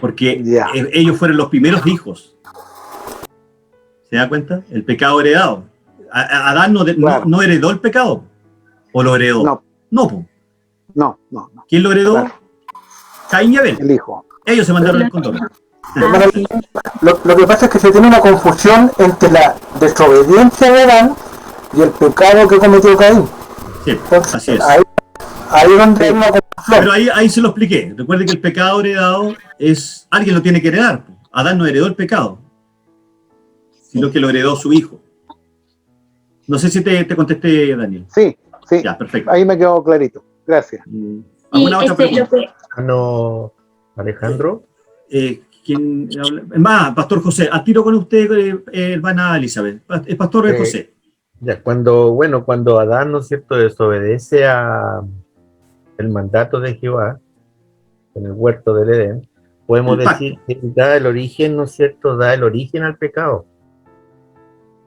Porque Ya. ellos fueron los primeros hijos. ¿Se da cuenta? El pecado heredado. Adán Claro. no heredó el pecado. ¿O lo heredó? No. No, po. No. ¿Quién lo heredó? Claro. Caín y Abel. El hijo. Ellos se mandaron el condón. Hermano, lo que pasa es que se tiene una confusión entre la desobediencia de Adán y el pecado que cometió Caín. Sí, Entonces, así es. ahí es donde hay una confusión. Pero ahí se lo expliqué. Recuerde que el pecado heredado es... Alguien lo tiene que heredar. Adán no heredó el pecado, sino que lo heredó su hijo. No sé si te contesté, Daniel. Sí. Ya, perfecto. Ahí me quedó clarito. Gracias. Y ¿Alguna otra pregunta? Hermano Alejandro, ¿Quién habla? Más, Pastor José, al tiro con usted, hermana Elizabeth. El Pastor José. ya cuando Adán, ¿no es cierto?, desobedece a el mandato de Jehová en el huerto del Edén, podemos El pacto. decir que da el origen, ¿no es cierto?, da el origen al pecado.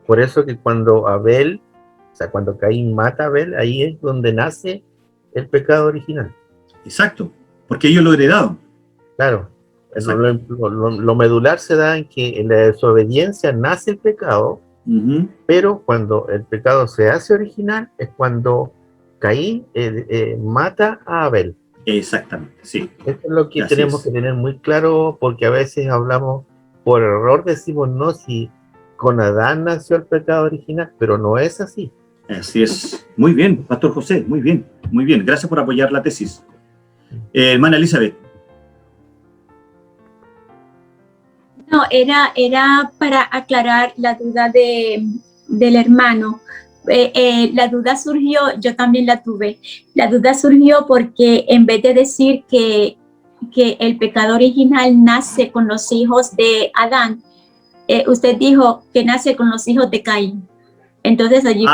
Por eso que cuando Abel, o sea, cuando Caín mata a Abel, ahí es donde nace el pecado original. Exacto, porque ellos lo heredaron. Claro, Exacto. lo medular se da en que en la desobediencia nace el pecado, Ujú. pero cuando el pecado se hace original es cuando Caín mata a Abel. Exactamente, sí. Esto es lo que Así tenemos es. que tener muy claro, porque a veces hablamos por error, decimos no, si con Adán nació el pecado original, pero no es así. Así es. Muy bien, Pastor José, muy bien, muy bien. Gracias por apoyar la tesis. Hermana Elizabeth. No, era para aclarar la duda del hermano. La duda surgió, yo también la tuve. La duda surgió porque en vez de decir que el pecado original nace con los hijos de Adán, usted dijo que nace con los hijos de Caín. Entonces allí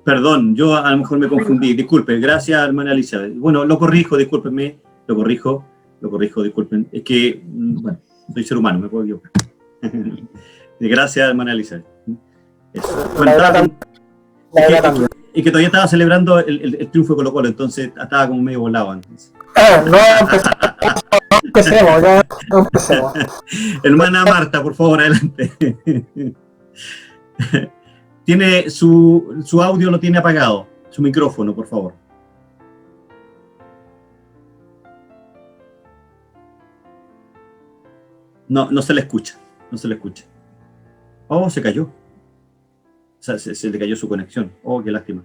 Perdón, yo a lo mejor me confundí. Disculpe, gracias, hermana Elizabeth. Bueno, lo corrijo, discúlpenme. Lo corrijo, disculpen. Es que, bueno, soy ser humano, me puedo equivocar. Gracias, hermana Elizabeth. Eso. Bueno, y que todavía estaba celebrando el triunfo de Colo-Colo, entonces estaba como medio volado antes. No empecemos, ya no empecemos. Hermana Marta, por favor, adelante. Tiene su audio lo tiene apagado, su micrófono, por favor. No se le escucha, no se le escucha. Oh, se cayó. O sea, se le cayó su conexión. Oh, qué lástima.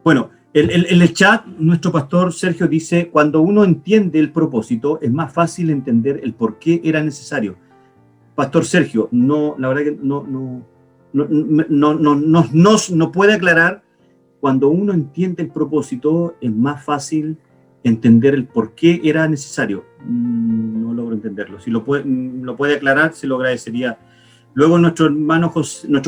Bueno, en el chat, nuestro pastor Sergio dice, cuando uno entiende el propósito, es más fácil entender el por qué era necesario. Pastor Sergio, no, la verdad que no puede aclarar. Cuando uno entiende el propósito, es más fácil entender el por qué era necesario. No logro entenderlo. Si lo puede aclarar, se lo agradecería. Luego nuestro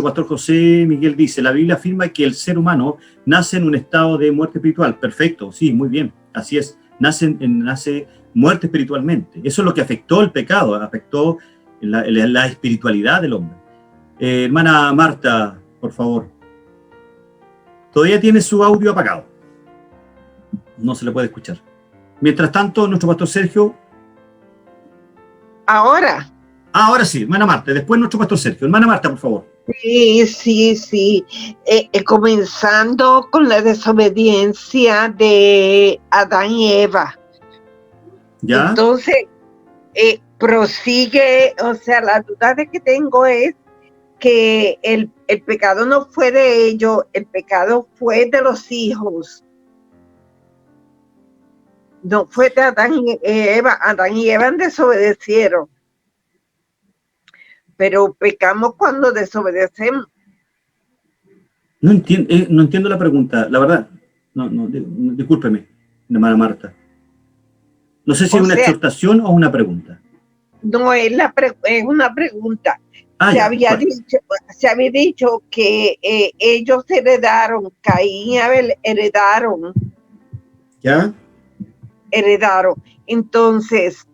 pastor José Miguel dice, la Biblia afirma que el ser humano nace en un estado de muerte espiritual. Perfecto, sí, muy bien, así es. Nace muerte espiritualmente. Eso es lo que afectó el pecado, afectó la espiritualidad del hombre. Hermana Marta, por favor. Todavía tiene su audio apagado. No se le puede escuchar. Mientras tanto, nuestro pastor Sergio. Ahora. Ahora sí, hermana Marta. Después nuestro pastor Sergio. Hermana Marta, por favor. Sí. Comenzando con la desobediencia de Adán y Eva. ¿Ya? Entonces, prosigue, o sea, la duda que tengo es que el pecado no fue de ellos, el pecado fue de los hijos. No fue de Adán y Eva. Adán y Eva desobedecieron. Pero pecamos cuando desobedecemos. No entiendo la pregunta, la verdad. Discúlpeme, hermana Marta. No sé si es una exhortación o una pregunta. No, es una pregunta. Se había dicho que ellos heredaron, Caín y Abel heredaron. ¿Ya? Heredaron. Entonces,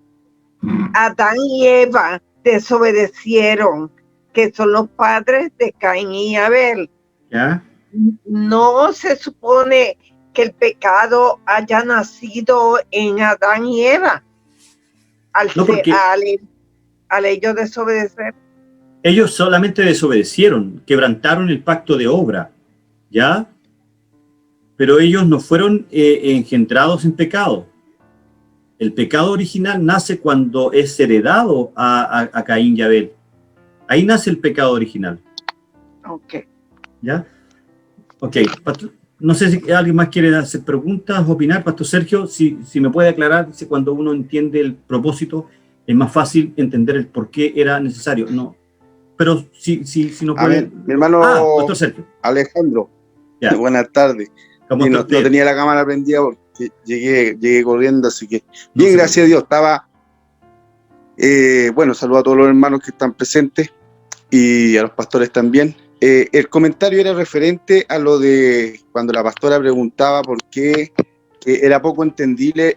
Adán y Eva desobedecieron, que son los padres de Caín y Abel. ¿Ya? No se supone que el pecado haya nacido en Adán y Eva al ellos desobedecer. Ellos solamente desobedecieron, quebrantaron el pacto de obra, ¿ya? Pero ellos no fueron engendrados en pecado. El pecado original nace cuando es heredado a Caín y Abel. Ahí nace el pecado original. Ok. ¿Ya? Ok. No sé si alguien más quiere hacer preguntas, opinar. Pastor Sergio, si me puede aclarar, si cuando uno entiende el propósito, es más fácil entender el por qué era necesario. No. Pero si no puede... Ver, mi hermano Pastor Sergio. Alejandro, Ya. Buenas tardes. Y no tenía la cámara prendida porque llegué corriendo, así que bien, gracias a Dios. Estaba, saludo a todos los hermanos que están presentes y a los pastores también. El comentario era referente a lo de cuando la pastora preguntaba por qué era poco entendible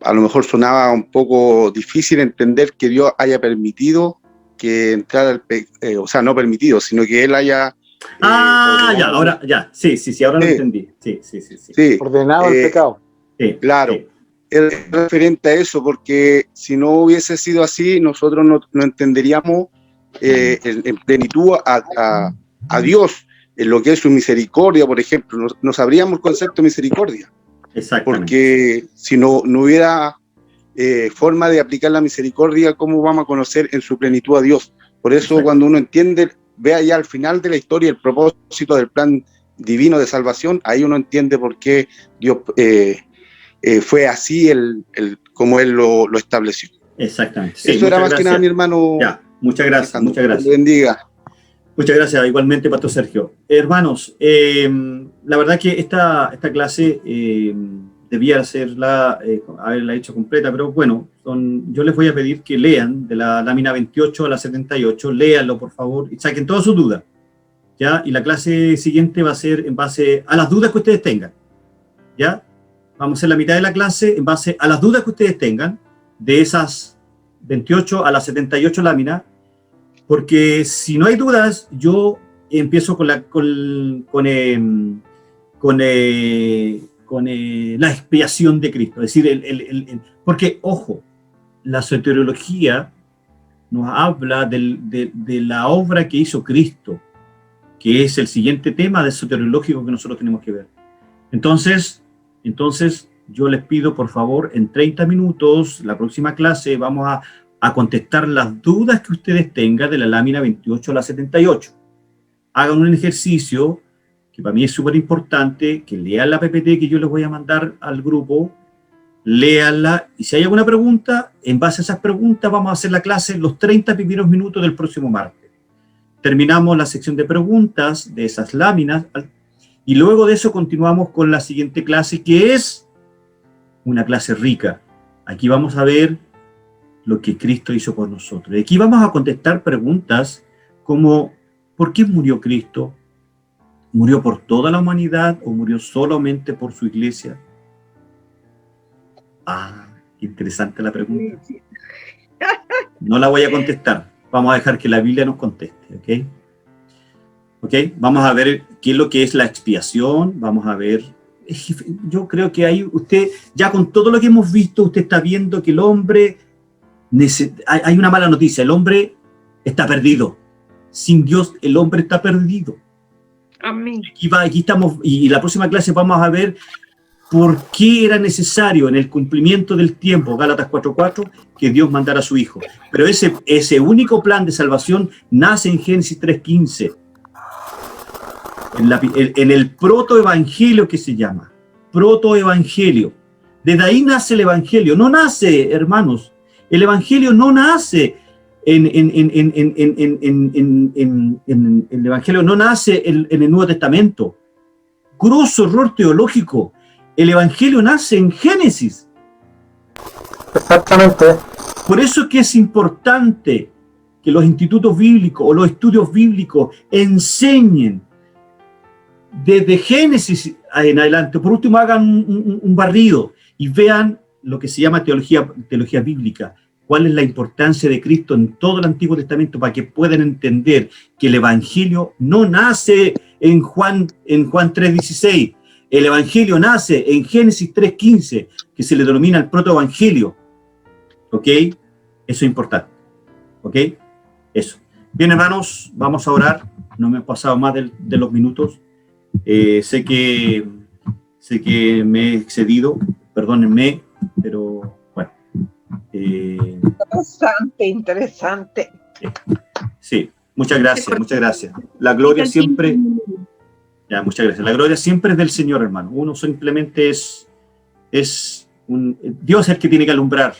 a lo mejor sonaba un poco difícil entender que Dios haya permitido que entrara el pecado, o sea, no permitido, sino que Él haya... ahora lo entendí. Sí. Ordenado el pecado. Sí, claro. Sí. Es referente a eso, porque si no hubiese sido así, nosotros no entenderíamos en plenitud a Dios, en lo que es su misericordia, por ejemplo. No sabríamos el concepto de misericordia. Exactamente. Porque si no hubiera forma de aplicar la misericordia, ¿cómo vamos a conocer en su plenitud a Dios? Por eso Exacto. Cuando uno entiende, ve allá al final de la historia el propósito del plan divino de salvación, ahí uno entiende por qué Dios fue así como Él lo estableció. Exactamente. Sí, eso era más que nada, mi hermano. Ya, muchas gracias. Muchas gracias. Dios bendiga. Muchas gracias, igualmente, Pastor Sergio. Hermanos, la verdad que esta clase debía haberla hecho completa, pero bueno, yo les voy a pedir que lean de la lámina 28 a la 78, léanlo por favor, y saquen todas sus dudas, ¿ya? Y la clase siguiente va a ser en base a las dudas que ustedes tengan, ¿ya? Vamos a hacer la mitad de la clase en base a las dudas que ustedes tengan, de esas 28 a las 78 láminas, porque si no hay dudas, yo empiezo con la expiación de Cristo. Es decir, porque, ojo, la soteriología nos habla de la obra que hizo Cristo, que es el siguiente tema de soteriológico que nosotros tenemos que ver. Entonces, yo les pido, por favor, en 30 minutos, la próxima clase, vamos a contestar las dudas que ustedes tengan de la lámina 28 a la 78. Hagan un ejercicio que para mí es súper importante, que lean la PPT que yo les voy a mandar al grupo, léanla, y si hay alguna pregunta, en base a esas preguntas vamos a hacer la clase los 30 primeros minutos del próximo martes. Terminamos la sección de preguntas de esas láminas, y luego de eso continuamos con la siguiente clase, que es una clase rica. Aquí vamos a ver lo que Cristo hizo por nosotros. Y aquí vamos a contestar preguntas como, ¿por qué murió Cristo? ¿Murió por toda la humanidad o murió solamente por su iglesia? Ah, interesante la pregunta. No la voy a contestar. Vamos a dejar que la Biblia nos conteste, ¿ok? ¿Ok? Vamos a ver qué es lo que es la expiación. Vamos a ver. Yo creo que ahí usted, ya con todo lo que hemos visto, usted está viendo que el hombre, hay una mala noticia, el hombre está perdido. Sin Dios, el hombre está perdido. Amén. Aquí estamos, y la próxima clase vamos a ver por qué era necesario en el cumplimiento del tiempo, Gálatas 4:4, que Dios mandara a su Hijo. Pero ese único plan de salvación nace en Génesis 3:15. En el protoevangelio que se llama, protoevangelio. Desde ahí nace el evangelio. No nace, hermanos, el evangelio no nace el evangelio no nace en el Nuevo Testamento. Grosso error teológico. El evangelio nace en Génesis. Exactamente. Por eso es que es importante que los institutos bíblicos o los estudios bíblicos enseñen desde Génesis en adelante. Por último, hagan un barrido y vean lo que se llama teología bíblica. ¿Cuál es la importancia de Cristo en todo el Antiguo Testamento para que puedan entender que el Evangelio no nace en Juan 3:16? El Evangelio nace en Génesis 3:15, que se le denomina el protoevangelio. ¿Ok? Eso es importante. ¿Ok? Eso. Bien, hermanos, vamos a orar. No me he pasado más de los minutos. Sé que me he excedido, perdónenme, pero bueno. Interesante. Sí, muchas gracias. La gloria siempre, muchas gracias. La gloria siempre es del Señor, hermano. Uno simplemente Dios es el que tiene que alumbrar.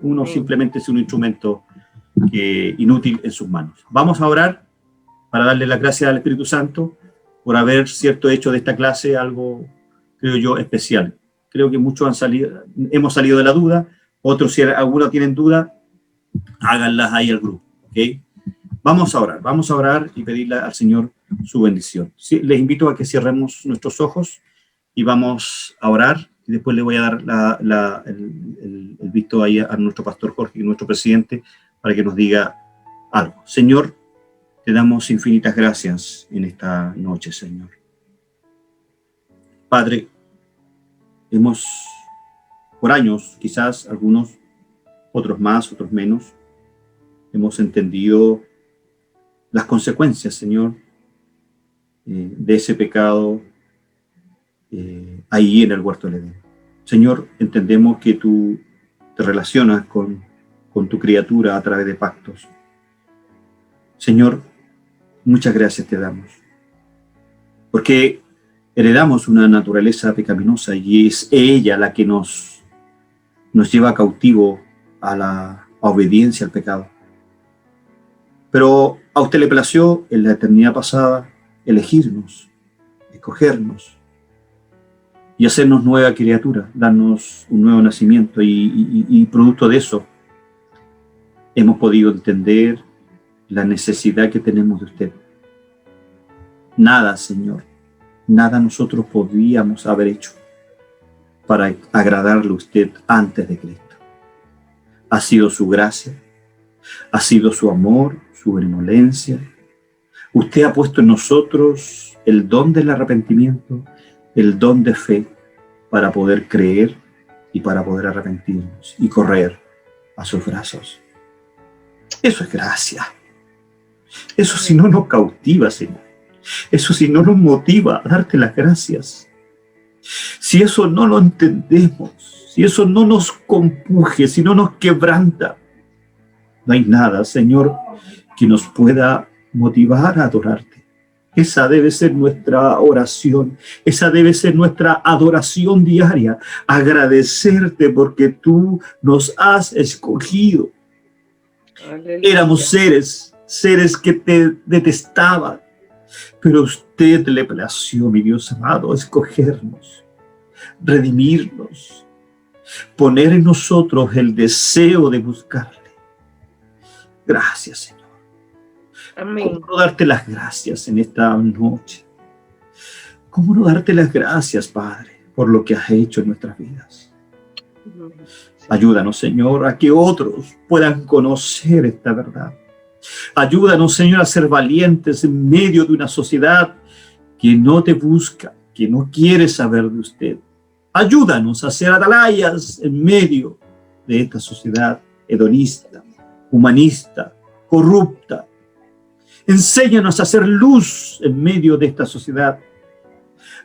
Uno simplemente es un instrumento inútil en sus manos. Vamos a orar para darle las gracias al Espíritu Santo por haber hecho de esta clase algo, creo yo, especial. Creo que muchos hemos salido de la duda. Otros, si algunos tienen duda, háganlas ahí al grupo, ¿ok? Vamos a orar y pedirle al Señor su bendición. Sí, les invito a que cerremos nuestros ojos y vamos a orar, y después le voy a dar el visto ahí a nuestro pastor Jorge, nuestro presidente, para que nos diga algo. Señor, te damos infinitas gracias en esta noche, Señor. Padre, por años, quizás algunos, otros más, otros menos, hemos entendido las consecuencias, Señor, de ese pecado ahí en el huerto del Edén. Señor, entendemos que tú te relacionas con tu criatura a través de pactos. Señor, muchas gracias te damos, porque heredamos una naturaleza pecaminosa y es ella la que nos lleva cautivo a la obediencia al pecado. Pero a usted le plació en la eternidad pasada elegirnos, escogernos y hacernos nueva criatura, darnos un nuevo nacimiento y producto de eso hemos podido entender la necesidad que tenemos de usted. Nada, Señor, nada nosotros podíamos haber hecho para agradarle a usted antes de Cristo. Ha sido su gracia, ha sido su amor, su benevolencia. Usted ha puesto en nosotros el don del arrepentimiento, el don de fe para poder creer y para poder arrepentirnos y correr a sus brazos. Eso es gracia. Eso si no nos cautiva, Señor. Eso si no nos motiva a darte las gracias. Si eso no lo entendemos, si eso no nos compuje, si no nos quebranta, no hay nada, Señor, que nos pueda motivar a adorarte. Esa debe ser nuestra oración, esa debe ser nuestra adoración diaria, agradecerte porque tú nos has escogido. Aleluya. Éramos seres que te detestaban, pero a usted le plació, mi Dios amado, escogernos, redimirnos, poner en nosotros el deseo de buscarle. Gracias, Señor. Amén. ¿Cómo no darte las gracias en esta noche? ¿Cómo no darte las gracias, Padre, por lo que has hecho en nuestras vidas? Ayúdanos, Señor, a que otros puedan conocer esta verdad. Ayúdanos, Señor, a ser valientes en medio de una sociedad que no te busca, que no quiere saber de usted. Ayúdanos a ser atalayas en medio de esta sociedad hedonista, humanista, corrupta. Enséñanos a hacer luz en medio de esta sociedad.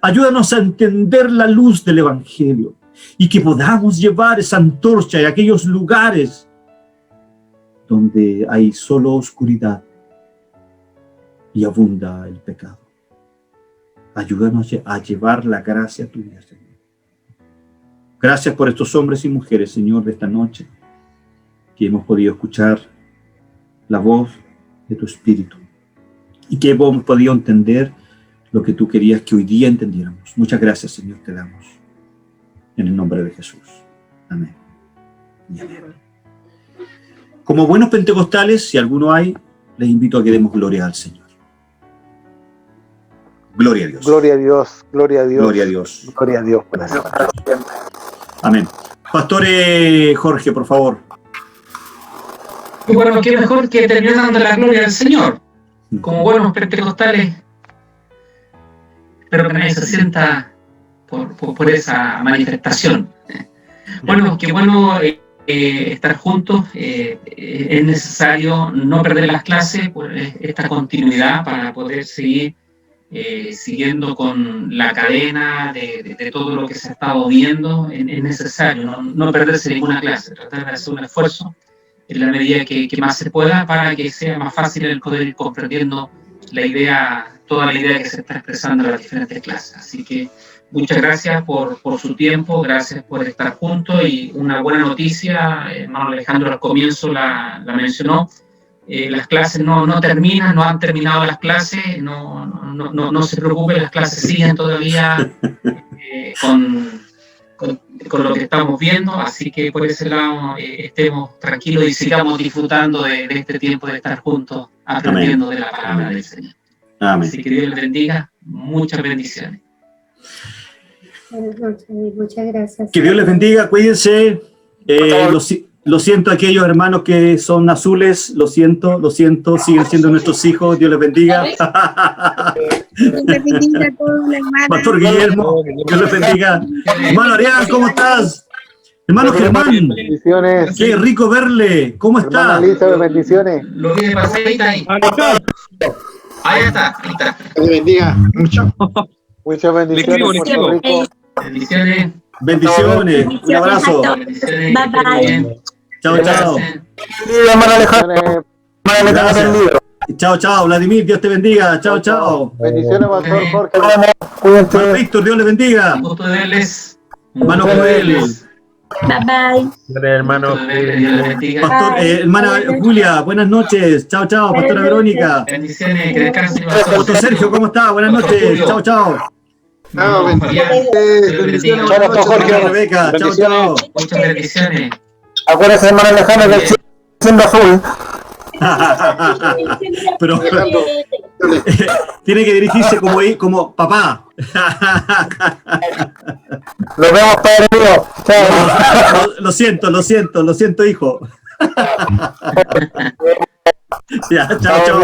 Ayúdanos a entender la luz del Evangelio y que podamos llevar esa antorcha a aquellos lugares donde hay solo oscuridad y abunda el pecado. Ayúdanos a llevar la gracia tuya, Señor. Gracias por estos hombres y mujeres, Señor, de esta noche, que hemos podido escuchar la voz de tu Espíritu y que hemos podido entender lo que tú querías que hoy día entendiéramos. Muchas gracias, Señor, te damos. En el nombre de Jesús. Amén. Y amén. Como buenos pentecostales, si alguno hay, les invito a que demos gloria al Señor. Gloria a Dios. Gloria a Dios, gloria a Dios. Gloria a Dios. Gloria a Dios. Amén. Pastor Jorge, por favor. Y bueno, qué mejor que terminar dando la gloria al Señor. Como buenos pentecostales, espero que nadie se sienta por esa manifestación. Bueno, qué bueno estar juntos. Es necesario no perder las clases, pues, esta continuidad para poder seguir siguiendo con la cadena de todo lo que se ha estado viendo. Es necesario no perderse ninguna clase, tratar de hacer un esfuerzo en la medida que más se pueda para que sea más fácil el poder ir comprendiendo la idea, toda la idea que se está expresando en las diferentes clases. Así que muchas gracias por su tiempo, gracias por estar juntos, y una buena noticia, hermano Alejandro al comienzo la mencionó. Las clases no terminan, no han terminado las clases, no se preocupe, las clases siguen todavía con lo que estamos viendo, así que por ese lado estemos tranquilos y sigamos disfrutando de este tiempo de estar juntos, aprendiendo Amén. De la palabra del Señor. Amén. Así que Dios les bendiga, muchas bendiciones. Muchas gracias. Que Dios les bendiga, cuídense. Lo siento a aquellos hermanos que son azules, lo siento, siguen siendo nuestros hijos, Dios les bendiga. Dios les bendiga a todos, hermanos. Pastor Guillermo, Dios les bendiga. Hermano Arián, ¿cómo estás? Hermano Germán, bendiciones. Qué rico verle, ¿cómo está? Hermana Lisa, bendiciones. Lo vi de pasadita ahí. Ahí está. Que te bendiga mucho. Muchas bendiciones, Puerto Rico. Bendiciones. Bendiciones, un abrazo. Bye bye. Chao. Hermano Alejandro. Chao, Vladimir, Dios te bendiga. Chao. Bendiciones, Pastor Jorge. Hermano Víctor, Dios le bendiga. Gusto de verles. Hermano Joel. Bye bye. Hermano. Pastor, hermana Julia, buenas noches. Chao, Pastora Verónica. Bendiciones, que descansen. Pastor Sergio, ¿cómo está? Buenas noches. Chao. Chao, bendiciones. Chao, Pastor Jorge, Rebeca. Chao. Muchas bendiciones. Acuérdense, hermano Alejandro, que el cielo siendo azul. Pero tiene que dirigirse como papá. Nos vemos, padre mío. Chao. Lo siento, hijo. Ya, chao.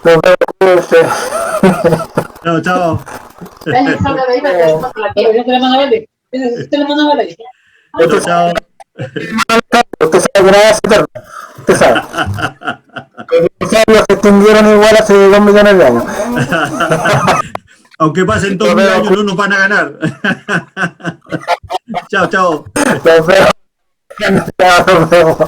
Nos vemos. Chao. Chao. Usted sabe que nada es eterno. Usted sabe. Los sabios se extinguieron igual hace 2 millones de años. Aunque pasen 2.000 años, no nos van a ganar. Chao. Nos vemos.